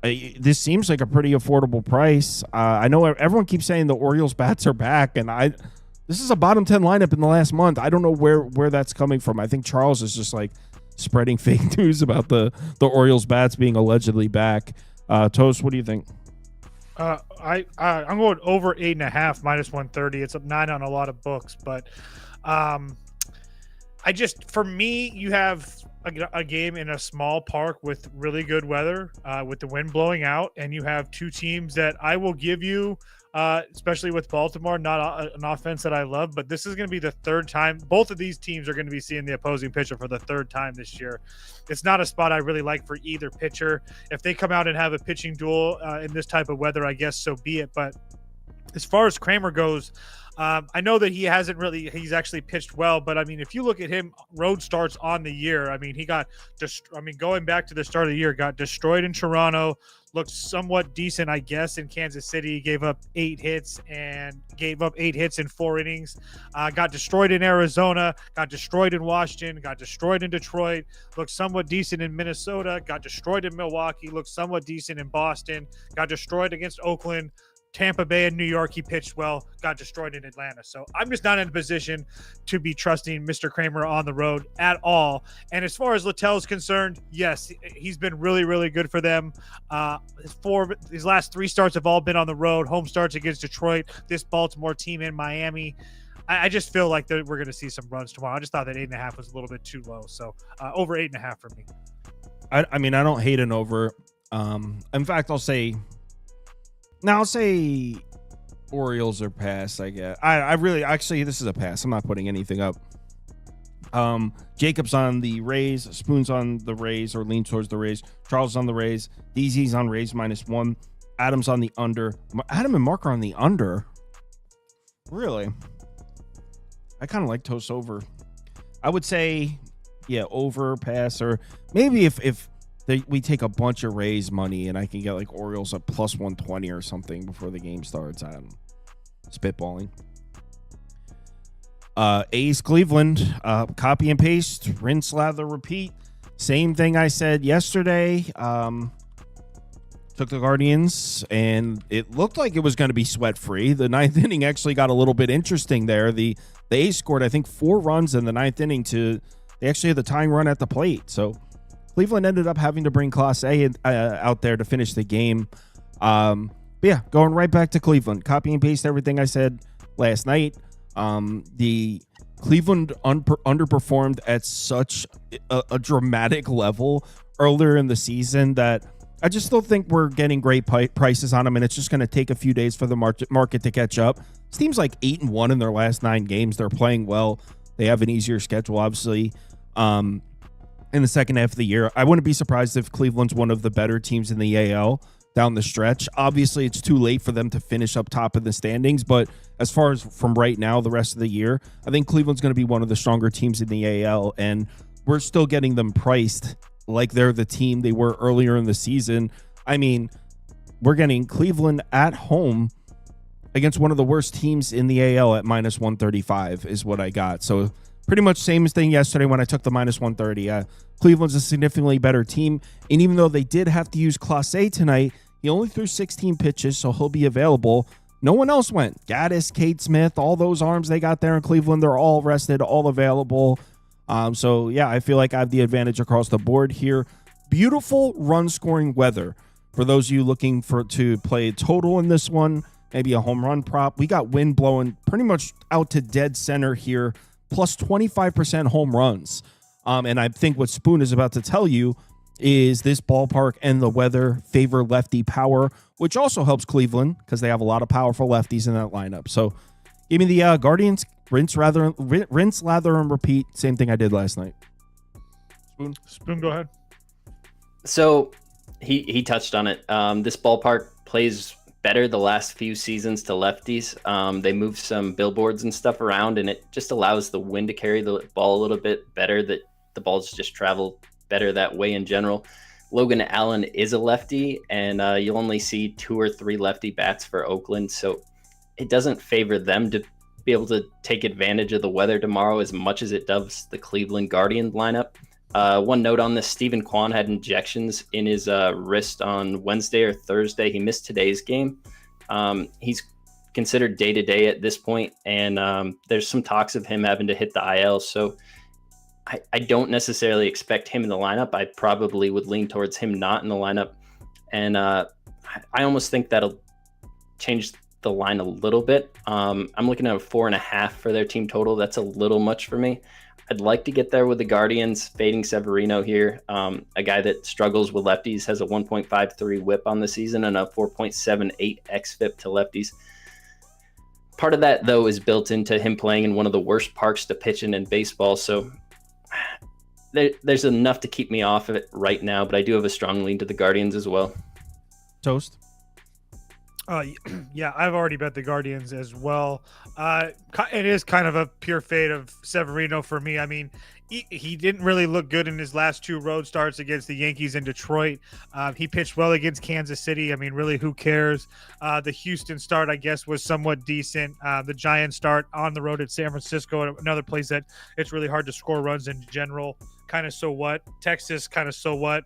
This seems like a pretty affordable price. I know everyone keeps saying the Orioles bats are back, and this is a bottom 10 lineup in the last month. I don't know where that's coming from. I think Charles is just like spreading fake news about the Orioles bats being allegedly back. Toast, what do you think? I'm going over 8.5 minus 130. It's up 9 on a lot of books, but for me, you have a game in a small park with really good weather, with the wind blowing out, and you have two teams that I will give you, especially with Baltimore, not an offense that I love, but this is going to be the third time. Both of these teams are going to be seeing the opposing pitcher for the third time this year. It's not a spot I really like for either pitcher. If they come out and have a pitching duel in this type of weather, I guess so be it. But as far as Kramer goes, I know that he's actually pitched well, but I mean, if you look at him, road starts on the year, I mean, going back to the start of the year, got destroyed in Toronto, looked somewhat decent, I guess, in Kansas City, gave up 8 hits in 4 innings, got destroyed in Arizona, got destroyed in Washington, got destroyed in Detroit, looked somewhat decent in Minnesota, got destroyed in Milwaukee, looked somewhat decent in Boston, got destroyed against Oakland, Tampa Bay and New York, he pitched well, got destroyed in Atlanta. So I'm just not in a position to be trusting Mr. Kramer on the road at all. And as far as Littell's concerned, yes, he's been really, really good for them. His last 3 starts have all been on the road, home starts against Detroit, this Baltimore team in Miami. I just feel like we're going to see some runs tomorrow. I just thought that 8.5 was a little bit too low. So over 8.5 for me. I mean, I don't hate an over. In fact, I'll say Orioles are pass, I guess. I really, actually, this is a pass. I'm not putting anything up. Jacob's on the Rays. Spoon's on the Rays or leans towards the Rays. Charles on the Rays. DZ's on Rays -1. Adam's on the under. Adam and Mark are on the under. Really? I kind of like Toast over. I would say, yeah, over, pass, or maybe if we take a bunch of Rays money and I can get like Orioles at plus 120 or something before the game starts. I'm spitballing. A's Cleveland, copy and paste, rinse, lather, repeat. Same thing I said yesterday. Took the Guardians and it looked like it was going to be sweat free. The 9th inning actually got a little bit interesting there. The A's scored, I think, 4 runs in the 9th inning they actually had the tying run at the plate. So Cleveland ended up having to bring Class A out there to finish the game. But yeah, going right back to Cleveland. Copy and paste everything I said last night. The Cleveland underperformed at such a dramatic level earlier in the season that I just still think we're getting great prices on them, and it's just going to take a few days for the market to catch up. This team's like 8-1 in their last 9 games. They're playing well. They have an easier schedule, obviously. In the second half of the year, I wouldn't be surprised if Cleveland's one of the better teams in the AL down the stretch. Obviously, it's too late for them to finish up top of the standings, but as far as from right now, the rest of the year, I think Cleveland's going to be one of the stronger teams in the AL, and we're still getting them priced like they're the team they were earlier in the season. I mean, we're getting Cleveland at home against one of the worst teams in the AL at minus 135 is what I got. So pretty much same thing yesterday when I took the minus 130. Cleveland's a significantly better team. And even though they did have to use Class A tonight, he only threw 16 pitches, so he'll be available. No one else went. Gaddis, Cade Smith, all those arms they got there in Cleveland, they're all rested, all available. So, yeah, I feel like I have the advantage across the board here. Beautiful run-scoring weather. For those of you looking to play total in this one, maybe a home run prop, we got wind blowing pretty much out to dead center here, plus 25% home runs. And I think what Spoon is about to tell you is this ballpark and the weather favor lefty power, which also helps Cleveland because they have a lot of powerful lefties in that lineup. So give me the Guardians, rinse, lather, and repeat. Same thing I did last night. Spoon, go ahead. So he touched on it. This ballpark plays better the last few seasons to lefties. They move some billboards and stuff around, and it just allows the wind to carry the ball a little bit better, that the balls just travel better that way in general. Logan Allen is a lefty, and you'll only see 2 or 3 lefty bats for Oakland. So it doesn't favor them to be able to take advantage of the weather tomorrow as much as it does the Cleveland Guardian lineup. One note on this, Stephen Kwan had injections in his wrist on Wednesday or Thursday. He missed today's game. He's considered day-to-day at this point, and there's some talks of him having to hit the IL. So I don't necessarily expect him in the lineup. I probably would lean towards him not in the lineup. And I almost think that'll change the line a little bit. I'm looking at a 4.5 for their team total. That's a little much for me. I'd like to get there with the Guardians, fading Severino here. A guy that struggles with lefties, has a 1.53 whip on the season and a 4.78 xFIP to lefties. Part of that, though, is built into him playing in one of the worst parks to pitch in baseball. So there's enough to keep me off of it right now, but I do have a strong lean to the Guardians as well. Toast. Yeah, I've already bet the Guardians as well. It is kind of a pure fade of Severino for me. I mean, he didn't really look good in his last 2 road starts against the Yankees and Detroit. He pitched well against Kansas City. I mean, really, who cares? The Houston start, I guess, was somewhat decent. The Giants start on the road at San Francisco, another place that it's really hard to score runs in general. Kind of so what? Texas, kind of so what?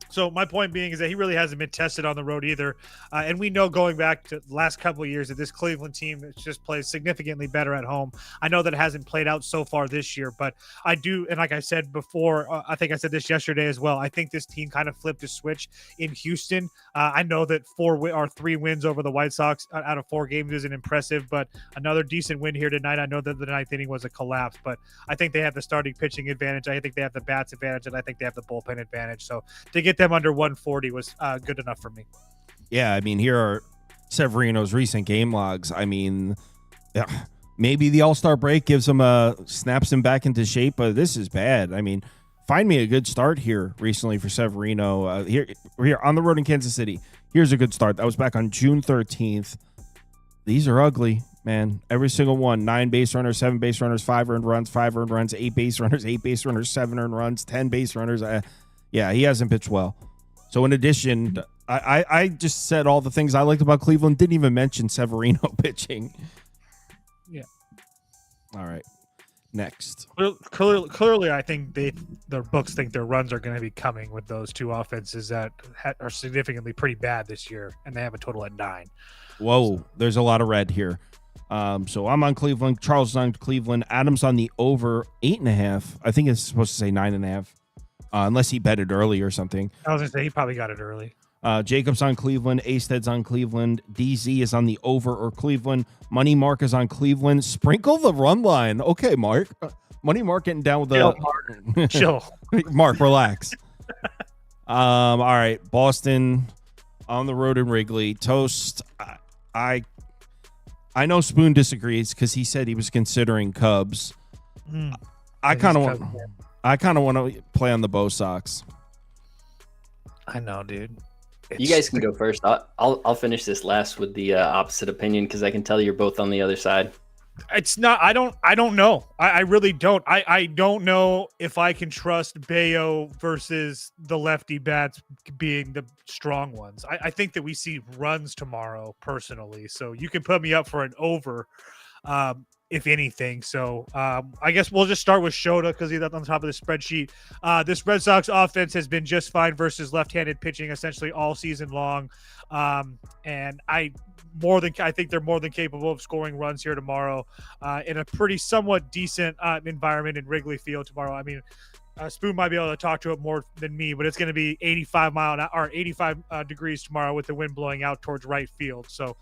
So my point being is that he really hasn't been tested on the road either. And we know going back to the last couple of years that this Cleveland team just plays significantly better at home. I know that it hasn't played out so far this year, but I do. And like I said before, I think I said this yesterday as well. I think this team kind of flipped a switch in Houston. I know that 3 wins over the White Sox out of 4 games isn't impressive, but another decent win here tonight. I know that the 9th inning was a collapse, but I think they have the starting pitching advantage. I think they have the bats advantage, and I think they have the bullpen advantage. So to get them under 140 was good enough for me. Yeah, I mean, here are Severino's recent game logs. I mean, yeah, maybe the All-Star break gives him snaps him back into shape, but this is bad. I mean, find me a good start here recently for Severino. Here on the road in Kansas City. Here's a good start. That was back on June 13th. These are ugly, man. Every single one. 9 base runners, 7 base runners, 5 earned runs, 5 earned runs, 8 base runners, 8 base runners, 7 earned runs, 10 base runners. Yeah, he hasn't pitched well. So in addition, I just said all the things I liked about Cleveland. Didn't even mention Severino pitching. Yeah. All right. Next. Clearly, I think their books think their runs are going to be coming with those 2 offenses that are significantly pretty bad this year, and they have a total at 9. Whoa, so there's a lot of red here. So I'm on Cleveland. Charles is on Cleveland. Adam's on the over 8.5. I think it's supposed to say 9.5. Unless he bet it early or something. I was going to say he probably got it early. Jacob's on Cleveland. Asted's on Cleveland. DZ is on the over or Cleveland. Money Mark is on Cleveland. Sprinkle the run line. Okay, Mark. Money Mark getting down with the... Chill, Mark. Chill. Mark, relax. All right. Boston on the road in Wrigley. Toast. I know Spoon disagrees because he said he was considering Cubs. I kind of want to play on the Bo Sox. I know, dude. You guys can go first. I'll finish this last with the opposite opinion because I can tell you're both on the other side. It's not. I don't know. I really don't. I don't know if I can trust Bayo versus the lefty bats being the strong ones. I think that we see runs tomorrow personally. So you can put me up for an over. If anything. So I guess we'll just start with Shota because he's on top of the spreadsheet. This Red Sox offense has been just fine versus left-handed pitching essentially all season long. And I think they're more than capable of scoring runs here tomorrow in a pretty somewhat decent environment in Wrigley Field tomorrow. I mean, Spoon might be able to talk to it more than me, but it's going to be 85 degrees tomorrow with the wind blowing out towards right field. So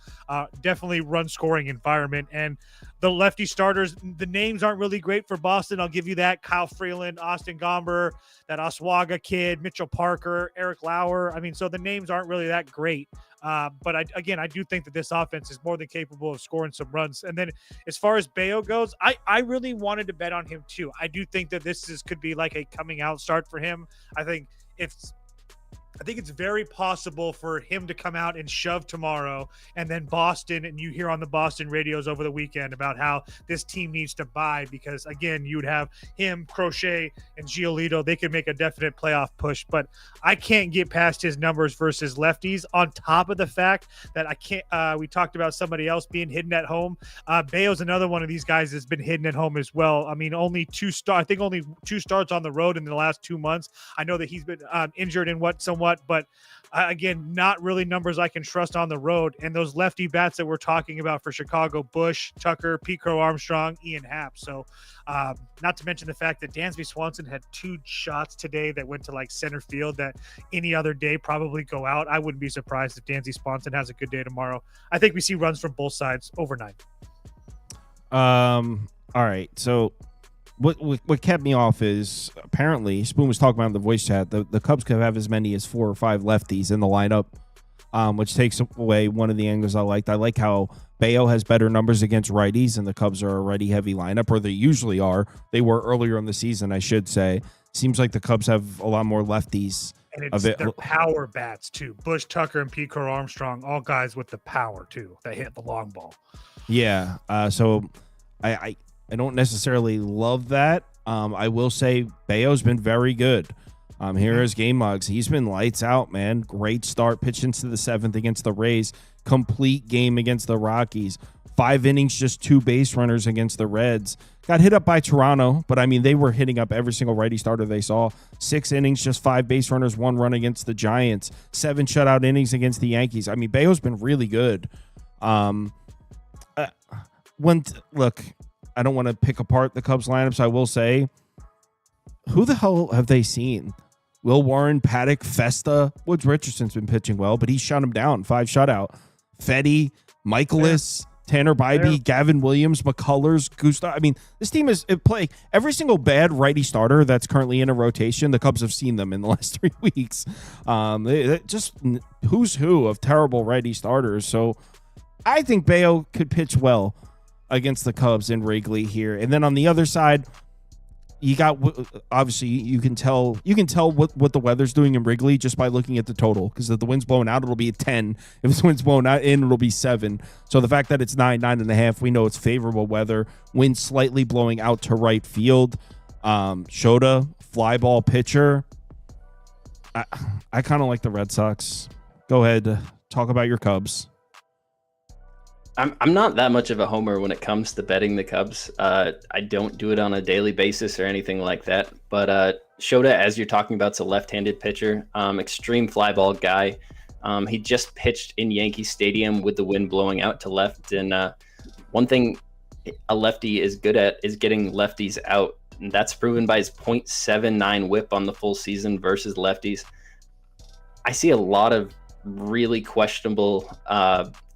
definitely run scoring environment. And the lefty starters, the names aren't really great for Boston. I'll give you that. Kyle Freeland, Austin Gomber, that Oswega kid, Mitchell Parker, Eric Lauer. I mean, so the names aren't really that great. But I do think that this offense is more than capable of scoring some runs. And then as far as Bayo goes, I really wanted to bet on him too. I do think that this could be like a coming out start for him. I think if I think it's very possible for him to come out and shove tomorrow, and then Boston, and you hear on the Boston radios over the weekend about how this team needs to buy because, again, you would have him, Crochet, and Giolito. They could make a definite playoff push, but I can't get past his numbers versus lefties on top of the fact that I can't we talked about somebody else being hidden at home. Bayo's another one of these guys that's been hidden at home as well. I mean, only two starts on the road in the last 2 months. I know that he's been injured in somewhat, but again, not really numbers I can trust on the road. And those lefty bats that we're talking about for Chicago, Bush, Tucker, Pete Crow Armstrong, Ian Happ. So not to mention the fact that Dansby Swanson had 2 shots today that went to like center field that any other day probably go out. I wouldn't be surprised if Dansby Swanson has a good day tomorrow. I think we see runs from both sides overnight. All right. So what kept me off is apparently Spoon was talking about in the voice chat. The Cubs could have as many as 4 or 5 lefties in the lineup, which takes away one of the angles I liked. I like how Bayo has better numbers against righties, and the Cubs are a righty-heavy lineup, or they usually are. They were earlier in the season, I should say. Seems like the Cubs have a lot more lefties. And it's their power bats, too. Bush, Tucker, and Pete Crow Armstrong, all guys with the power, too, that hit the long ball. Yeah, so I don't necessarily love that. I will say Bayo's been very good. Here are his game logs. He's been lights out, man. Great start. Pitched into the 7th against the Rays. Complete game against the Rockies. 5 innings, just 2 base runners against the Reds. Got hit up by Toronto, but I mean, they were hitting up every single righty starter they saw. 6 innings, just 5 base runners, 1 run against the Giants. 7 shutout innings against the Yankees. I mean, Bayo's been really good. Look, I don't want to pick apart the Cubs lineups. I will say, who the hell have they seen? Will Warren, Paddock, Festa. Woods Richardson's been pitching well, but he shut him down. 5 shutout. Fetty, Michaelis, Tanner Bybee, Gavin Williams, McCullers, Gustav. I mean, this team is playing every single bad righty starter that's currently in a rotation. The Cubs have seen them in the last 3 weeks. They just who's who of terrible righty starters. So I think Bayo could pitch well against the Cubs in Wrigley here. And then on the other side, you got, obviously you can tell what the weather's doing in Wrigley just by looking at the total, because if the wind's blowing out, it'll be a 10. If the wind's blowing out in, it'll be 7. So the fact that it's 9.5, we know it's favorable weather. Wind slightly blowing out to right field. Shota, fly ball pitcher. I kind of like the Red Sox. Go ahead, talk about your Cubs. I'm not that much of a homer when it comes to betting the Cubs. I don't do it on a daily basis or anything like that. But Shota, as you're talking about, is a left-handed pitcher, extreme fly ball guy. He just pitched in Yankee Stadium with the wind blowing out to left. And one thing a lefty is good at is getting lefties out. And that's proven by his .79 whip on the full season versus lefties. I see a lot of really questionable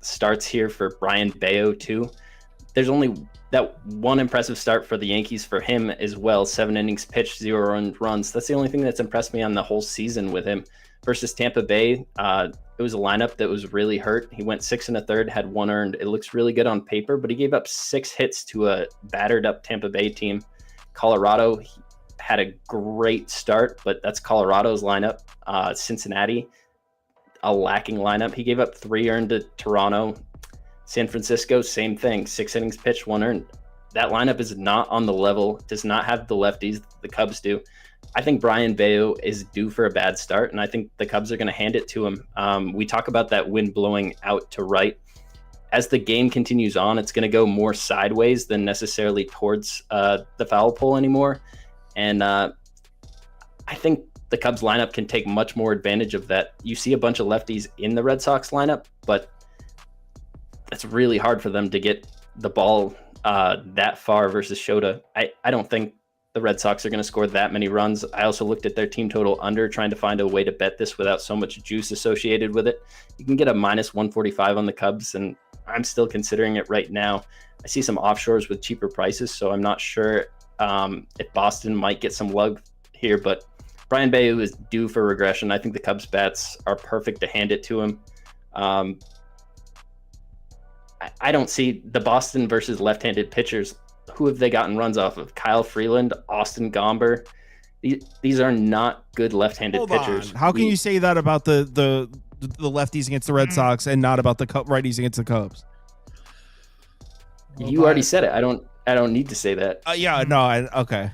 starts here for Brian Bayo too. There's only that one impressive start for the Yankees for him as well. 7 innings pitched, 0 earned runs. That's the only thing that's impressed me on the whole season with him. Versus Tampa Bay, it was a lineup that was really hurt. He went 6 1/3, had 1 earned. It looks really good on paper, but he gave up 6 hits to a battered up Tampa Bay team. Colorado, he had a great start, but that's Colorado's lineup. Cincinnati, a lacking lineup. He gave up 3 earned to Toronto. San Francisco, same thing. 6 innings pitched, 1 earned. That lineup is not on the level, does not have the lefties the Cubs do. I think Brian Bayo is due for a bad start, and I think the Cubs are going to hand it to him. We talk about that wind blowing out to right. As the game continues on, it's going to go more sideways than necessarily towards the foul pole anymore. And I think the Cubs lineup can take much more advantage of that. You see a bunch of lefties in the Red Sox lineup, but it's really hard for them to get the ball that far versus Shota. I don't think the Red Sox are going to score that many runs. I also looked at their team total under, trying to find a way to bet this without so much juice associated with it. You can get a -145 on the Cubs, and I'm still considering it right now. I see some offshores with cheaper prices, so I'm not sure if Boston might get some love here, but Brian Bayo is due for regression. I think the Cubs bats are perfect to hand it to him. I don't see the Boston versus left-handed pitchers. Who have they gotten runs off of? Kyle Freeland, Austin Gomber. These are not good left-handed Hold pitchers. on. How can you say that about the lefties against the Red Sox and not about the righties against the Cubs? You already said it. I don't need to say that. Okay.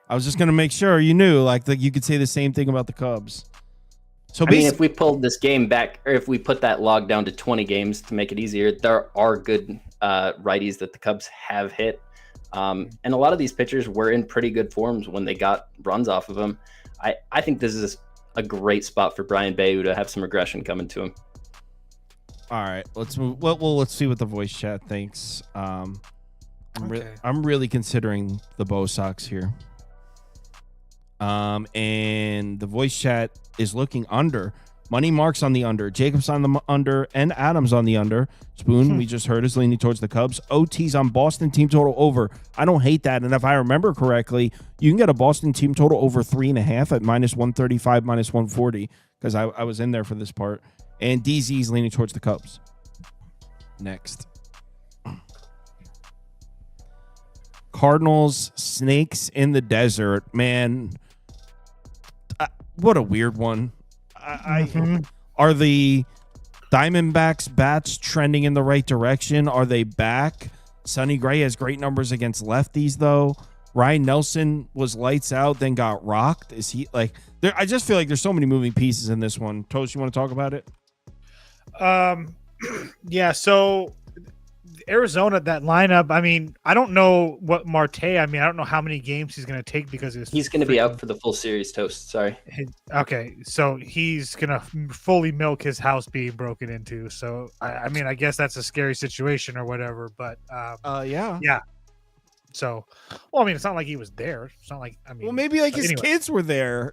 I was just gonna make sure you knew, like, that you could say the same thing about the Cubs. So I mean, if we pulled this game back, or if we put that log down to 20 games to make it easier, there are good righties that the Cubs have hit. And a lot of these pitchers were in pretty good forms when they got runs off of them. I think this is a great spot for Brian Bayu to have some regression coming to him. All right, let's move. Well, let's see what the voice chat thinks. I'm really considering the Bo Sox here. And the voice chat is looking under. Money Mark's on the under. Jacob's on the under, and Adams on the under. Spoon, we just heard, is leaning towards the Cubs. OT's on Boston team total over. I don't hate that. And if I remember correctly, you can get a Boston team total over 3.5 at -135, -140, because I was in there for this part. And DZ's leaning towards the Cubs. Next. Cardinals, snakes in the desert. Man, what a weird one. Are the Diamondbacks bats trending in the right direction? Are they back? Sonny Gray has great numbers against lefties, though. Ryan Nelson was lights out, then got rocked. Is he like there? I just feel like there's so many moving pieces in this one. Toast, you want to talk about it? Yeah. So Arizona, that lineup. I mean, I don't know what Marte. I mean, I don't know how many games he's going to take because he's going to be out for the full series. Toast. Sorry. Okay, so he's going to fully milk his house being broken into. So I mean, I guess that's a scary situation or whatever. But yeah. So, well, I mean, it's not like he was there. It's not like maybe like his kids were there.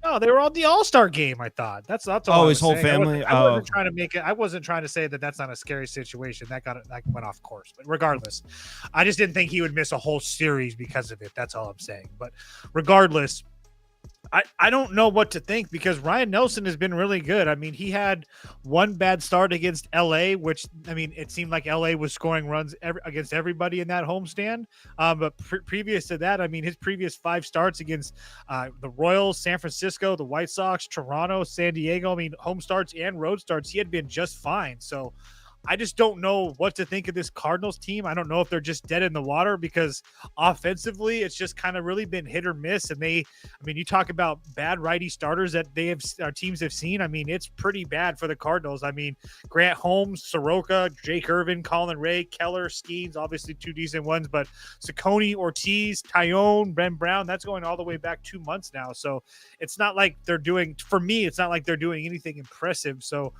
No, they were on the All-Star game. I thought that's all. His whole family. I wasn't trying to make it. I wasn't trying to say that that's not a scary situation. That went off course. But regardless, I just didn't think he would miss a whole series because of it. That's all I'm saying. But regardless, I don't know what to think because Ryan Nelson has been really good. I mean, he had one bad start against LA, which, I mean, it seemed like LA was scoring runs against everybody in that homestand. But previous to that, I mean, his previous 5 starts against the Royals, San Francisco, the White Sox, Toronto, San Diego, I mean, home starts and road starts, he had been just fine. So I just don't know what to think of this Cardinals team. I don't know if they're just dead in the water because offensively, it's just kind of really been hit or miss. And you talk about bad righty starters that our teams have seen. I mean, it's pretty bad for the Cardinals. I mean, Grant Holmes, Soroka, Jake Irvin, Colin Ray, Keller, Skeens, obviously 2 decent ones, but Saccone, Ortiz, Tyone, Ben Brown, that's going all the way back 2 months now. So it's not like they're doing anything impressive. So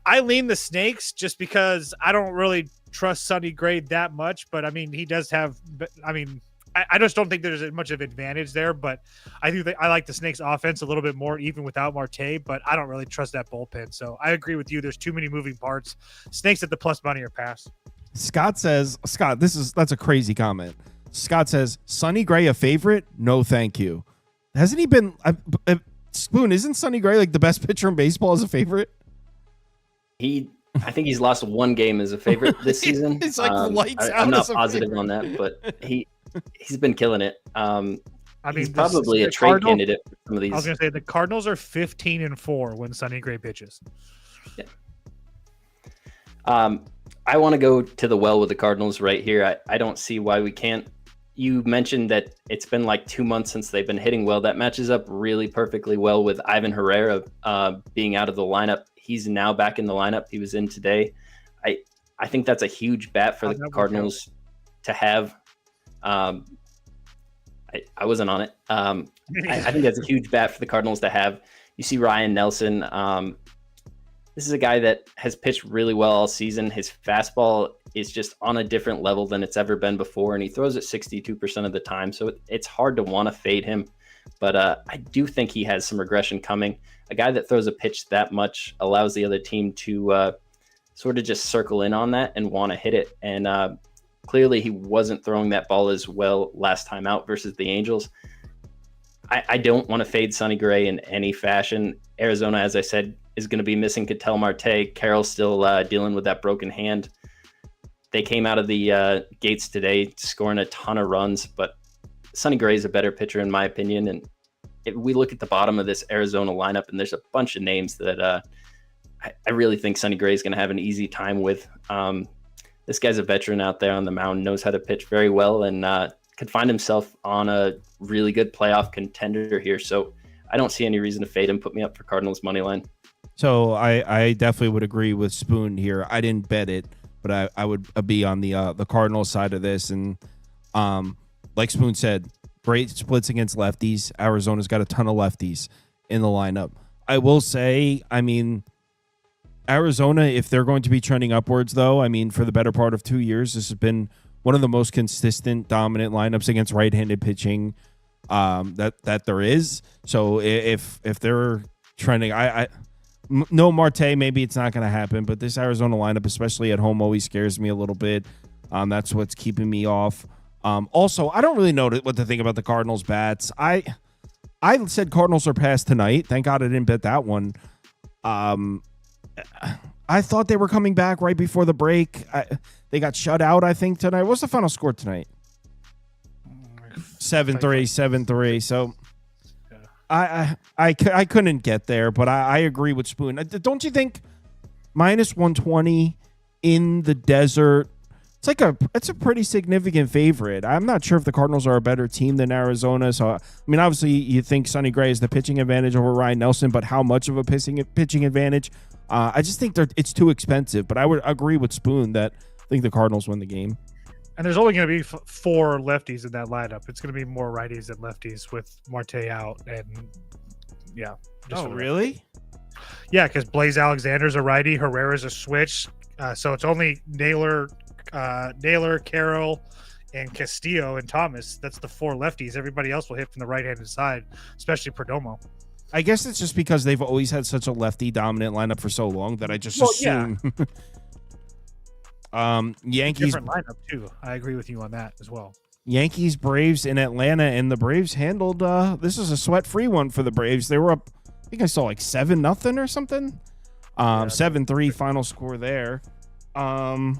I lean the Snakes just because I don't really trust Sonny Gray that much, but I mean, he does have, I just don't think there's much of advantage there, but I like the Snakes offense a little bit more, even without Marte, but I don't really trust that bullpen. So I agree with you. There's too many moving parts. Snakes at the plus money or pass. Scott, that's a crazy comment. Scott says, Sonny Gray a favorite? No, thank you. Hasn't he been, Spoon, isn't Sonny Gray like the best pitcher in baseball as a favorite? I think he's lost 1 game as a favorite this season. It's like lights out. I'm not positive on that, but he's been killing it. He's probably a trade candidate for some of these. I was going to say the Cardinals are 15-4 when Sonny Gray pitches. Yeah. I want to go to the well with the Cardinals right here. I don't see why we can't. You mentioned that it's been like 2 months since they've been hitting well. That matches up really perfectly well with Ivan Herrera being out of the lineup. He's now back in the lineup. He was in today. I think that's a huge bat for the Cardinals to have. I wasn't on it. I think that's a huge bat for the Cardinals to have. You see Ryan Nelson. This is a guy that has pitched really well all season. His fastball is just on a different level than it's ever been before, and he throws it 62% of the time. So it's hard to want to fade him. But I do think he has some regression coming. A guy that throws a pitch that much allows the other team to sort of just circle in on that and want to hit it. And clearly he wasn't throwing that ball as well last time out versus the Angels. I don't want to fade Sonny Gray in any fashion. Arizona, as I said, is going to be missing Ketel Marte. Carroll's still dealing with that broken hand. They came out of the gates today scoring a ton of runs, but Sonny Gray is a better pitcher in my opinion, and if we look at the bottom of this Arizona lineup, and there's a bunch of names that I really think Sonny Gray is going to have an easy time with. This guy's a veteran out there on the mound, knows how to pitch very well, and could find himself on a really good playoff contender here. So I don't see any reason to fade him. Put me up for Cardinals money line. So I definitely would agree with Spoon here. I didn't bet it, but I would be on the Cardinals side of this. And like Spoon said, great splits against lefties. Arizona's got a ton of lefties in the lineup. I will say, I mean, Arizona, if they're going to be trending upwards, though, I mean, for the better part of 2 years, this has been one of the most consistent, dominant lineups against right-handed pitching that there is. So if they're trending, no Marte, maybe it's not going to happen. But this Arizona lineup, especially at home, always scares me a little bit. That's what's keeping me off. Also, I don't really know what to think about the Cardinals bats. I said Cardinals are past tonight. Thank God I didn't bet that one. I thought they were coming back right before the break. They got shut out, I think, tonight. What's the final score tonight? 7-3, 7-3. So I couldn't get there, but I agree with Spoon. Don't you think minus 120 in the desert? It's a pretty significant favorite. I'm not sure if the Cardinals are a better team than Arizona. So, I mean, obviously you think Sonny Gray has the pitching advantage over Ryan Nelson, but how much of a pitching advantage? I just think it's too expensive. But I would agree with Spoon that I think the Cardinals win the game. And there's only going to be 4 lefties in that lineup. It's going to be more righties than lefties with Marte out. And yeah. Oh, really? Yeah, because Blaze Alexander's a righty. Herrera's a switch. So it's only Naylor, Carroll, and Castillo and Thomas. That's the 4 lefties. Everybody else will hit from the right-handed side, especially Perdomo. I guess it's just because they've always had such a lefty dominant lineup for so long that I just assume. Yeah. Yankees different lineup too. I agree with you on that as well. Yankees Braves in Atlanta, and the Braves handled. This is a sweat-free one for the Braves. They were up. I think I saw like 7-0 or something. 7-3 final score there. I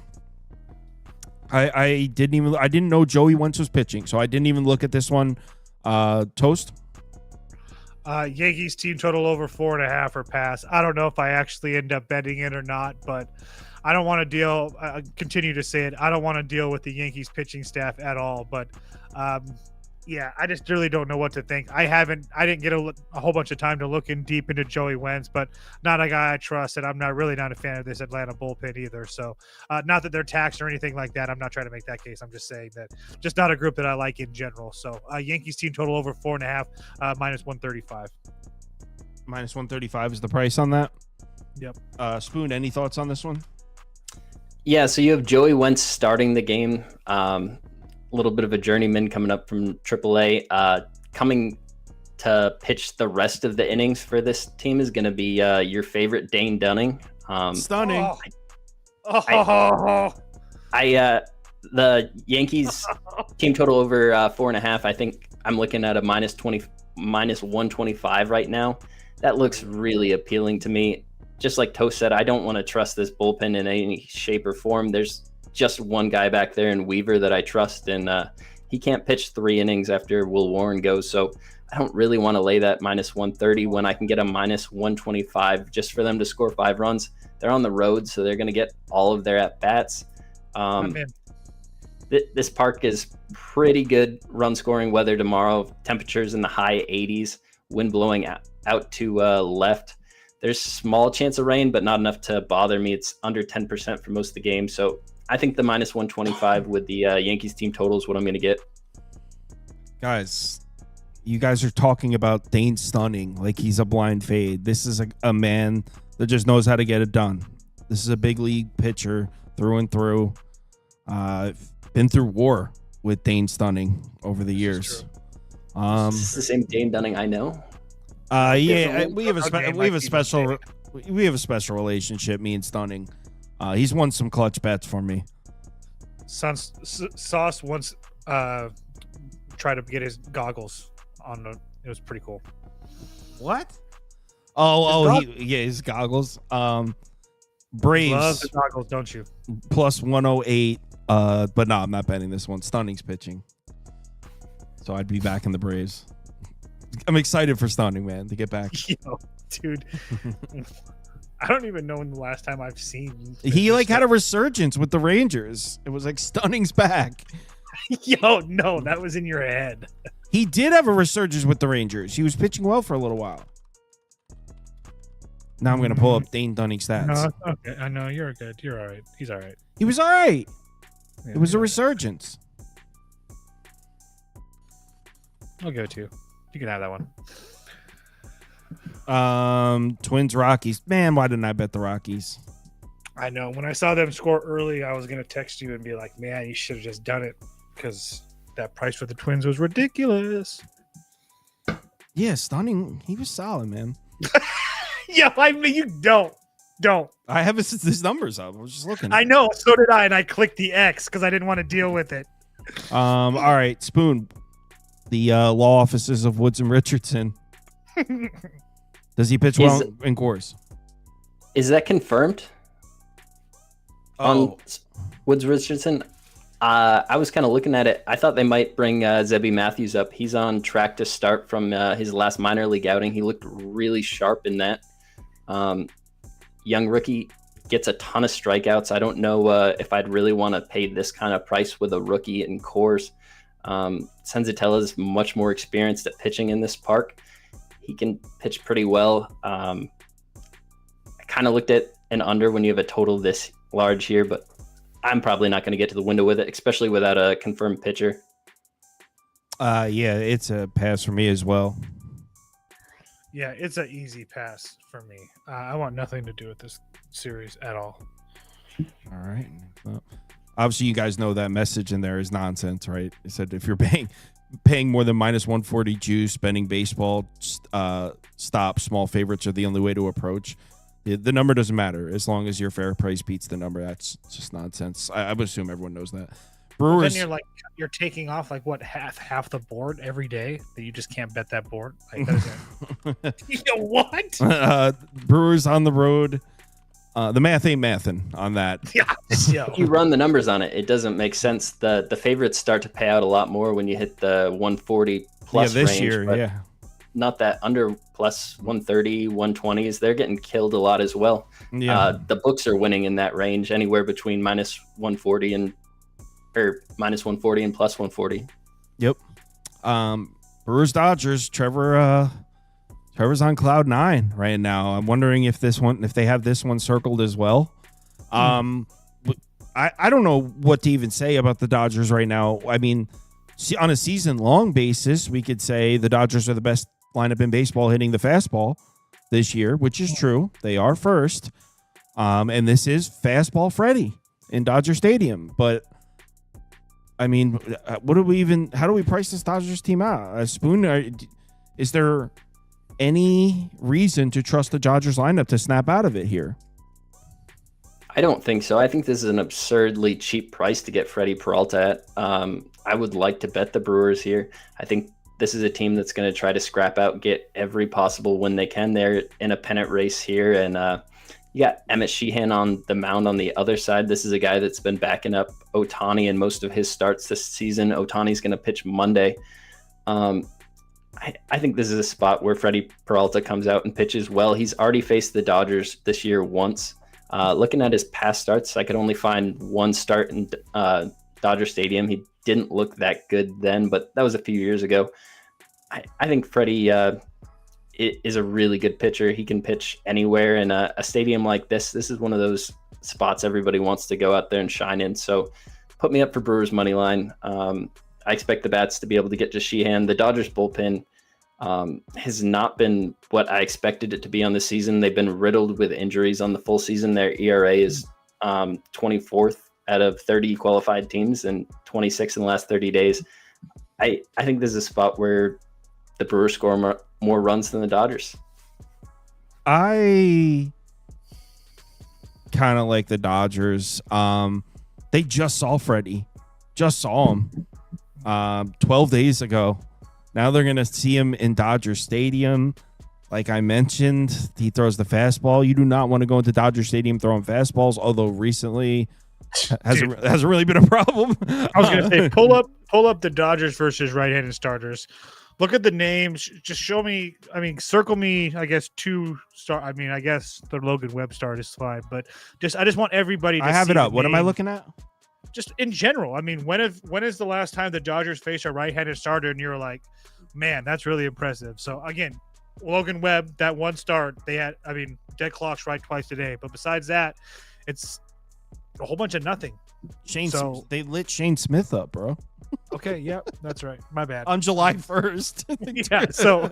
didn't know Joey Wentz was pitching, so I didn't even look at this one. Toast. Yankees team total over 4.5 or pass. I don't know if I actually end up betting it or not, but I don't want to deal. Continue to say it. I don't want to deal with the Yankees pitching staff at all. But yeah, I just really don't know what to think. I didn't get a whole bunch of time to look in deep into Joey Wentz, but not a guy I trust, and I'm really not a fan of this Atlanta bullpen either. So not that they're taxed or anything like that. I'm not trying to make that case. I'm just saying that just not a group that I like in general. So Yankees team total over 4.5, minus 135. Minus 135 is the price on that. Yep. Spoon, any thoughts on this one? Yeah, so you have Joey Wentz starting the game. A little bit of a journeyman coming up from AAA. Coming to pitch the rest of the innings for this team is going to be your favorite Dane Dunning. Stunning. The Yankees team total over 4.5. I think I'm looking at a minus 125 right now. That looks really appealing to me. Just like Toast said, I don't want to trust this bullpen in any shape or form. There's just one guy back there in Weaver that I trust, and he can't pitch 3 innings after Will Warren goes. So I don't really want to lay that minus 130 when I can get a minus 125 just for them to score 5 runs. They're on the road, so they're going to get all of their at-bats. This park is pretty good run scoring weather tomorrow. Temperatures in the high 80s, wind blowing out to left. There's small chance of rain, but not enough to bother me. It's under 10% for most of the game. So I think the minus 125 with the Yankees team total is what I'm going to get. Guys, you guys are talking about Dane Stunning like he's a blind fade. This is a man that just knows how to get it done. This is a big league pitcher through and through. Been through war with Dane Stunning over the years. Is this the same Dane Dunning I know? Yeah, we have a special relationship, me and Stunning. He's won some clutch bets for me. Sauce once tried to get his goggles on. It was pretty cool. What? His goggles. Braves love the goggles, don't you? Plus 108. But no, I'm not betting this one. Stunning's pitching, so I'd be back in the Braves. I'm excited for Stunning, man, to get back. Yo, dude. I don't even know when the last time I've seen. He had a resurgence with the Rangers. It was like Stunning's back. Yo, no, that was in your head. He did have a resurgence with the Rangers. He was pitching well for a little while. Now I'm going to pull up Dane Dunning's stats. No, okay, I know you're good. You're all right. He's all right. He was all right. Yeah, It was a resurgence. I'll give it to you. You can have that one. Twins Rockies. Man, why didn't I bet the Rockies? I know. When I saw them score early, I was going to text you and be like, man, you should have just done it because that price for the Twins was ridiculous. Yeah, Stunning. He was solid, man. Yeah, I mean, you don't. I have his numbers up. I was just looking. I know. So did I, and I clicked the X because I didn't want to deal with it. All right, Spoon. The law offices of Woods and Richardson. Does he pitch well in Coors? Is that confirmed? On Woods Richardson? I was kind of looking at it. I thought they might bring Zebby Matthews up. He's on track to start from his last minor league outing. He looked really sharp in that. Young rookie gets a ton of strikeouts. I don't know if I'd really want to pay this kind of price with a rookie in Coors. Senzatella is much more experienced at pitching in this park. He can pitch pretty well. I kind of looked at an under when you have a total this large here, but I'm probably not going to get to the window with it, especially without a confirmed pitcher. Yeah, it's a pass for me as well. Yeah, it's an easy pass for me. I want nothing to do with this series at all. All right. Well, obviously, you guys know that message in there is nonsense, right? It said if you're paying more than minus 140 juice, spending baseball, stop. Small favorites are the only way to approach. The number doesn't matter as long as your fair price beats the number. That's just nonsense. I would assume everyone knows that. Brewers. Then you're taking off half the board every day that you just can't bet that board. Like, that is you know what? Brewers on the road. The math ain't mathin' on that. Yeah. If you run the numbers on it, it doesn't make sense. The favorites start to pay out a lot more when you hit the 140 plus this range. Year, yeah. Not that under plus 130, 120s. They're getting killed a lot as well. Yeah. The books are winning in that range, anywhere between minus 140 and plus 140. Yep. Brewers Dodgers. Trevor's on cloud 9 right now. I'm wondering if they have this one circled as well. I don't know what to even say about the Dodgers right now. I mean, on a season long basis, we could say the Dodgers are the best lineup in baseball hitting the fastball this year, which is true. They are first. And this is Fastball Freddy in Dodger Stadium. But I mean, how do we price this Dodgers team out? Spoon, is there any reason to trust the Dodgers lineup to snap out of it here? I don't think so. I think this is an absurdly cheap price to get Freddie Peralta at. I would like to bet the Brewers here. I think this is a team that's going to try to scrap out, get every possible win they can. They're in a pennant race here, and you got Emmett Sheehan on the mound on the other side. This is a guy that's been backing up Ohtani in most of his starts this season. Ohtani's going to pitch Monday. I think this is a spot where Freddie Peralta comes out and pitches well. He's already faced the Dodgers this year once. Looking at his past starts, I could only find one start in Dodger Stadium. He didn't look that good then, but that was a few years ago. I think Freddie is a really good pitcher. He can pitch anywhere in a stadium like this. This is one of those spots everybody wants to go out there and shine in. So put me up for Brewers money line. I expect the bats to be able to get to Sheehan. The Dodgers bullpen has not been what I expected it to be on the season. They've been riddled with injuries on the full season. Their ERA is 24th out of 30 qualified teams and 26 in the last 30 days. I think this is a spot where the Brewers score more runs than the Dodgers. I kind of like the Dodgers. They just saw Freddie. Just saw him 12 days ago. Now they're going to see him in Dodger Stadium. Like I mentioned, he throws the fastball. You do not want to go into Dodger Stadium throwing fastballs, although recently hasn't really been a problem. I was going to say, pull up the Dodgers versus right-handed starters. look at the names. Just show me. I mean, circle me. I guess 2-star. I mean, I guess the Logan Webb start is fine, but I just want everybody to. I have see it up. the What am I name. looking at? Just in general. I mean, when is the last time the Dodgers faced a right-handed starter and you're like, man, that's really impressive. So again, Logan Webb, that one start, they had. I mean, dead clock strike twice today, but besides that, it's a whole bunch of nothing. They lit Shane Smith up, bro. Okay, yeah, that's right. My bad. On July 1st. Yeah, so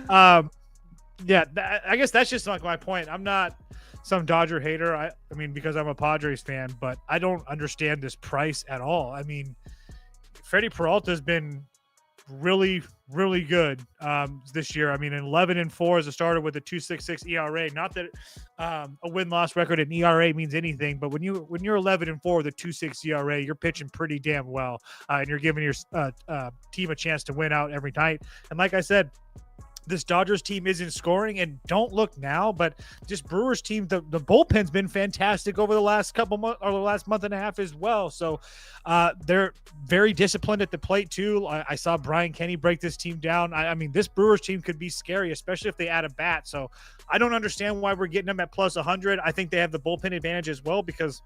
I guess that's just like my point. I'm not some Dodger hater. I mean, because I'm a Padres fan, but I don't understand this price at all. I mean, Freddie Peralta has been really, really good this year. I mean, 11-4 as a starter with a 2.66 ERA. Not that a win-loss record in ERA means anything, but when you're 11-4 with a 2.6 ERA, you're pitching pretty damn well, and you're giving your team a chance to win out every night. And like I said, this Dodgers team isn't scoring, and don't look now, but this Brewers team, the bullpen's been fantastic over the last couple months or the last month and a half as well. So they're very disciplined at the plate too. I saw Brian Kenny break this team down. I mean, this Brewers team could be scary, especially if they add a bat. So I don't understand why we're getting them at plus 100. I think they have the bullpen advantage as well because,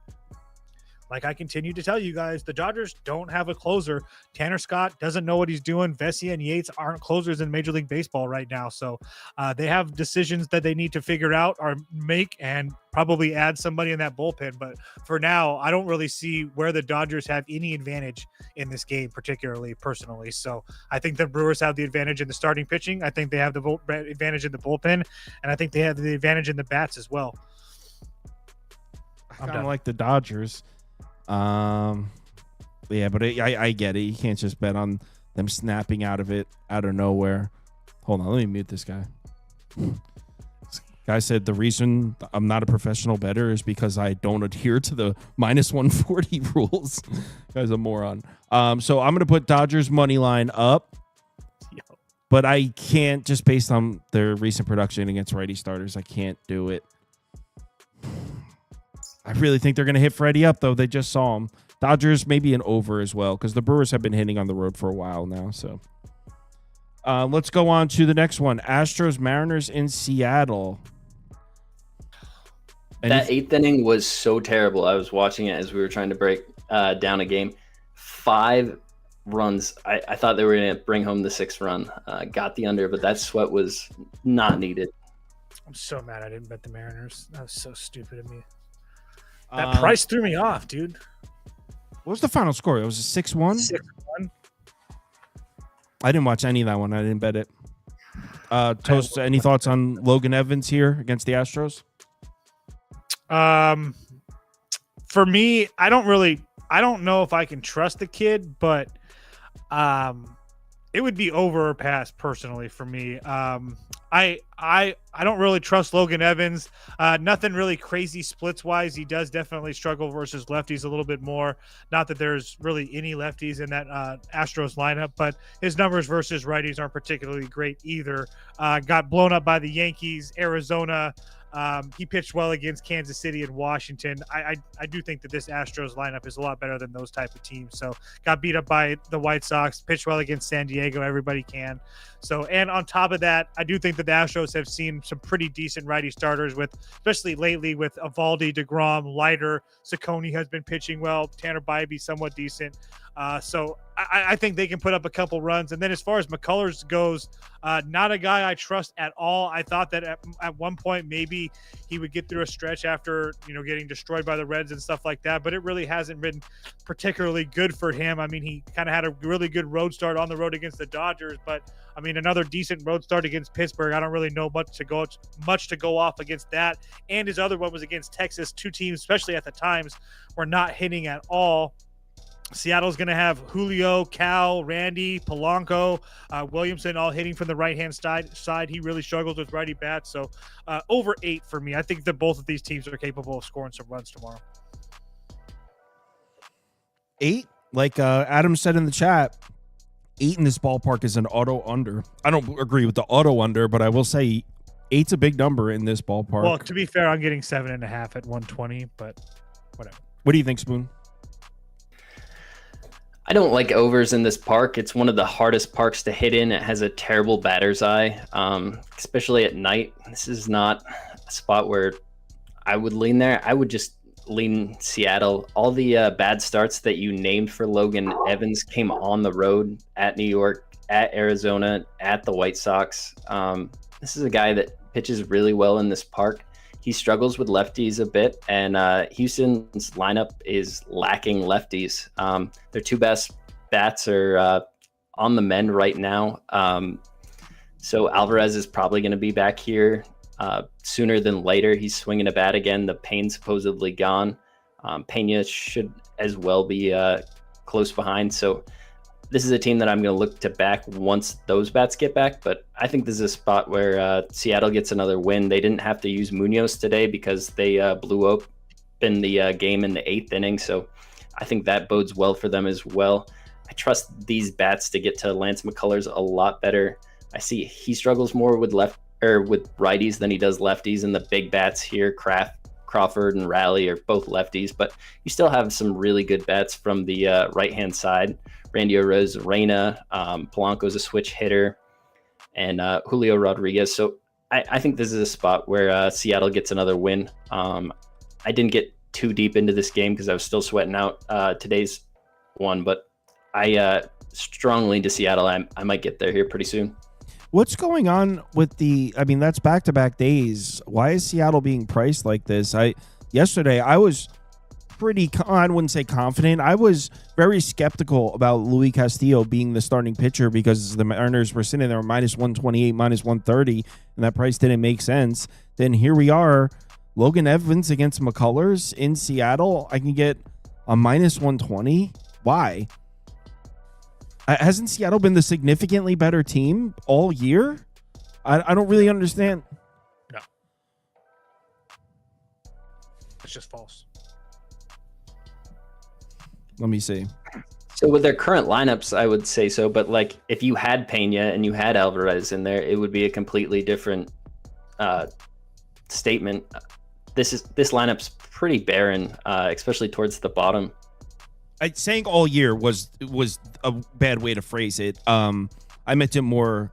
like I continue to tell you guys, the Dodgers don't have a closer. Tanner Scott doesn't know what he's doing. Vesia and Yates aren't closers in Major League Baseball right now. So they have decisions that they need to figure out or make and probably add somebody in that bullpen. But for now, I don't really see where the Dodgers have any advantage in this game, particularly personally. So I think the Brewers have the advantage in the starting pitching. I think they have the advantage in the bullpen. And I think they have the advantage in the bats as well. I kind of like the Dodgers. Yeah, but I get it. You can't just bet on them snapping out of it out of nowhere. Hold on, let me mute this guy. This guy said the reason I'm not a professional bettor is because I don't adhere to the minus 140 rules. Guy's a moron. So I'm gonna put Dodgers money line up, but I can't, just based on their recent production against righty starters. I can't do it. I really think they're going to hit Freddie up, though. They just saw him. Dodgers maybe an over as well, because the Brewers have been hitting on the road for a while now. So let's go on to the next one. Astros Mariners in Seattle. That eighth inning was so terrible. I was watching it as we were trying to break down a game. 5 runs. I thought they were going to bring home the 6th run. Got the under, but that sweat was not needed. I'm so mad I didn't bet the Mariners. That was so stupid of me. That price threw me off, dude. What was the final score? It was a 6-1? 6-1. I didn't watch any of that one. I didn't bet it. Toast, any thoughts on Logan Evans here against the Astros? For me, I don't know if I can trust the kid, but it would be over or pass personally for me. I don't really trust Logan Evans. Nothing really crazy splits wise. He does definitely struggle versus lefties a little bit more. Not that there's really any lefties in that Astros lineup, but his numbers versus righties aren't particularly great either. Got blown up by the Yankees, Arizona. He pitched well against Kansas City and Washington. I do think that this Astros lineup is a lot better than those type of teams. So got beat up by the White Sox, pitched well against San Diego. Everybody can. So, and on top of that, I do think that the Astros have seen some pretty decent righty starters with, especially lately with Evaldi, DeGrom, Leiter, Ciccone has been pitching well. Tanner Bybee somewhat decent. So I think they can put up a couple runs. And then as far as McCullers goes, not a guy I trust at all. I thought that at one point maybe he would get through a stretch after, getting destroyed by the Reds and stuff like that, but it really hasn't been particularly good for him. I mean, he kind of had a really good road start on the road against the Dodgers, but I mean, another decent road start against Pittsburgh. I don't really know much to go off against that. And his other one was against Texas. 2 teams, especially at the times, were not hitting at all. Seattle's going to have Julio, Cal, Randy, Polanco, Williamson all hitting from the right-hand side. He really struggles with righty bats. So over 8 for me. I think that both of these teams are capable of scoring some runs tomorrow. 8? Like Adam said in the chat, 8 in this ballpark is an auto under. I don't agree with the auto under, but I will say 8's a big number in this ballpark. Well, to be fair, I'm getting 7.5 at 120, but whatever. What do you think, Spoon? I don't like overs in this park. It's one of the hardest parks to hit in. It has a terrible batter's eye, especially at night. This is not a spot where I would lean there. I would just lean Seattle. All the bad starts that you named for Logan Evans came on the road at New York, at Arizona, at the White Sox. This is a guy that pitches really well in this park. He struggles with lefties a bit, and Houston's lineup is lacking lefties. Their two best bats are on the mend right now. So Alvarez is probably going to be back here sooner than later. He's swinging a bat again. The pain's supposedly gone. Pena should as well be close behind. So this is a team that I'm going to look to back once those bats get back. But I think this is a spot where Seattle gets another win. They didn't have to use Munoz today because they blew open the game in the 8th inning. So I think that bodes well for them as well. I trust these bats to get to Lance McCullers a lot better. I see he struggles more with with righties than he does lefties, and the big bats here, Crawford and Raleigh, are both lefties, but you still have some really good bats from the right-hand side. Randy Arozarena, Polanco's a switch hitter, and Julio Rodriguez. So I think this is a spot where Seattle gets another win. I didn't get too deep into this game because I was still sweating out today's one, but I strongly to Seattle. I might get there here pretty soon. What's going on with that's back-to-back days. Why is Seattle being priced like this? Yesterday I was I wouldn't say confident. I was very skeptical about Luis Castillo being the starting pitcher because the Mariners were sitting there minus 128, minus 130, and that price didn't make sense. Then here we are, Logan Evans against McCullers in Seattle. I can get a minus 120. Why? Hasn't Seattle been the significantly better team all year? I don't really understand. No. It's just false. Let me see. So with their current lineups, I would say so. But like if you had Pena and you had Alvarez in there, it would be a completely different statement. This lineup's pretty barren, especially towards the bottom. Saying all year was a bad way to phrase it. I meant it more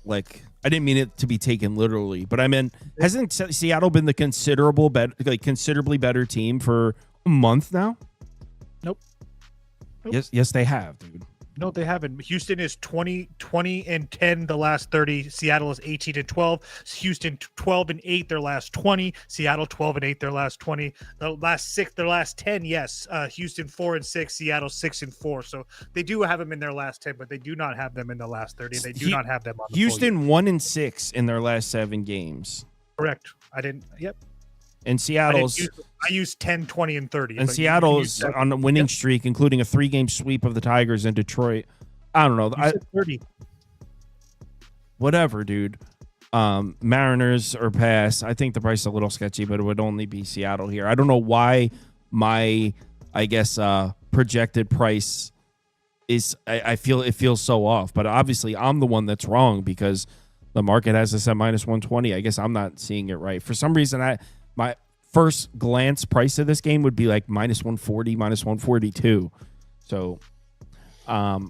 like I didn't mean it to be taken literally, but I meant hasn't Seattle been the considerably better team for a month now? Nope. Yes, they have, dude. No, they haven't. Houston is 20-10 the last 30. Seattle is 18-12. Houston 12-8 their last 20. Seattle 12-8 their last 20. The last 6, their last 10. Yes, Houston 4-6. Seattle 6-4. So they do have them in their last 10, but they do not have them in the last 30. They do not have them on the Houston 1-6 in their last 7 games. Correct. I didn't. Yep. And Seattle's I used 10, 20, and 30. And Seattle's on a winning streak, including a 3-game sweep of the Tigers in Detroit. I don't know. 30. Whatever, dude. Mariners or pass. I think the price is a little sketchy, but it would only be Seattle here. I don't know why my, projected price is. I feel it feels so off, but obviously I'm the one that's wrong because the market has this at minus 120. I guess I'm not seeing it right. For some reason, my first glance price of this game would be like minus 140, minus 142. So, all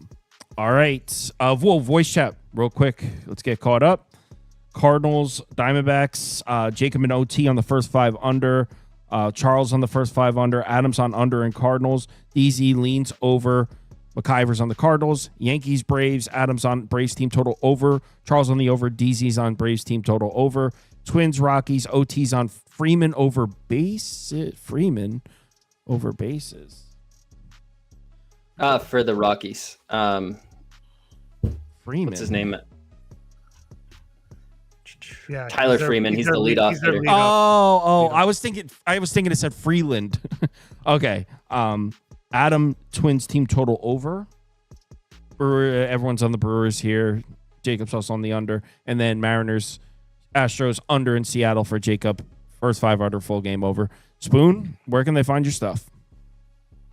right. Voice chat real quick. Let's get caught up. Cardinals, Diamondbacks, Jacob and OT on the first 5 under. Charles on the first 5 under. Adams on under in Cardinals. DZ leans over. McIver's on the Cardinals. Yankees, Braves. Adams on Braves team total over. Charles on the over. DZ's on Braves team total over. Twins, Rockies. OT's on Freeman over bases. Freeman over bases. For the Rockies. Freeman. What's his name? Yeah, Tyler Freeman. He's the leadoff hitter. Oh! I was thinking it said Freeland. Okay. Adam Twins team total over. Everyone's on the Brewers here. Jacob's also on the under, and then Mariners, Astros under in Seattle for Jacob. First 5 under, full game over. Spoon, where can they find your stuff?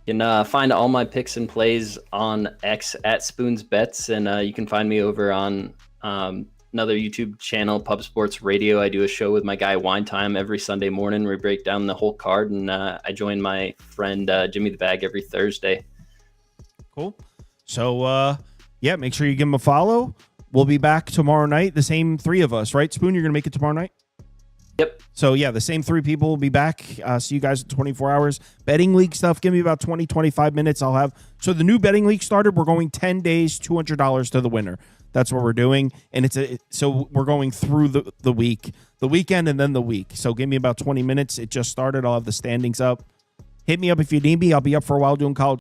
You can find all my picks and plays on X at Spoon's Bets, and you can find me over on another YouTube channel, Pub Sports Radio. I do a show with my guy Wine Time every Sunday morning where we break down the whole card, and I join my friend Jimmy the Bag every Thursday. Cool. So, yeah, make sure you give him a follow. We'll be back tomorrow night. The same three of us, right? Spoon, you're going to make it tomorrow night? Yep. So, yeah, the same three people will be back. See you guys in 24 hours. Betting league stuff, give me about 20, 25 minutes. So the new betting league started. We're going 10 days, $200 to the winner. That's what we're doing. And so we're going through the week, the weekend, and then the week. So give me about 20 minutes. It just started. I'll have the standings up. Hit me up if you need me. I'll be up for a while doing college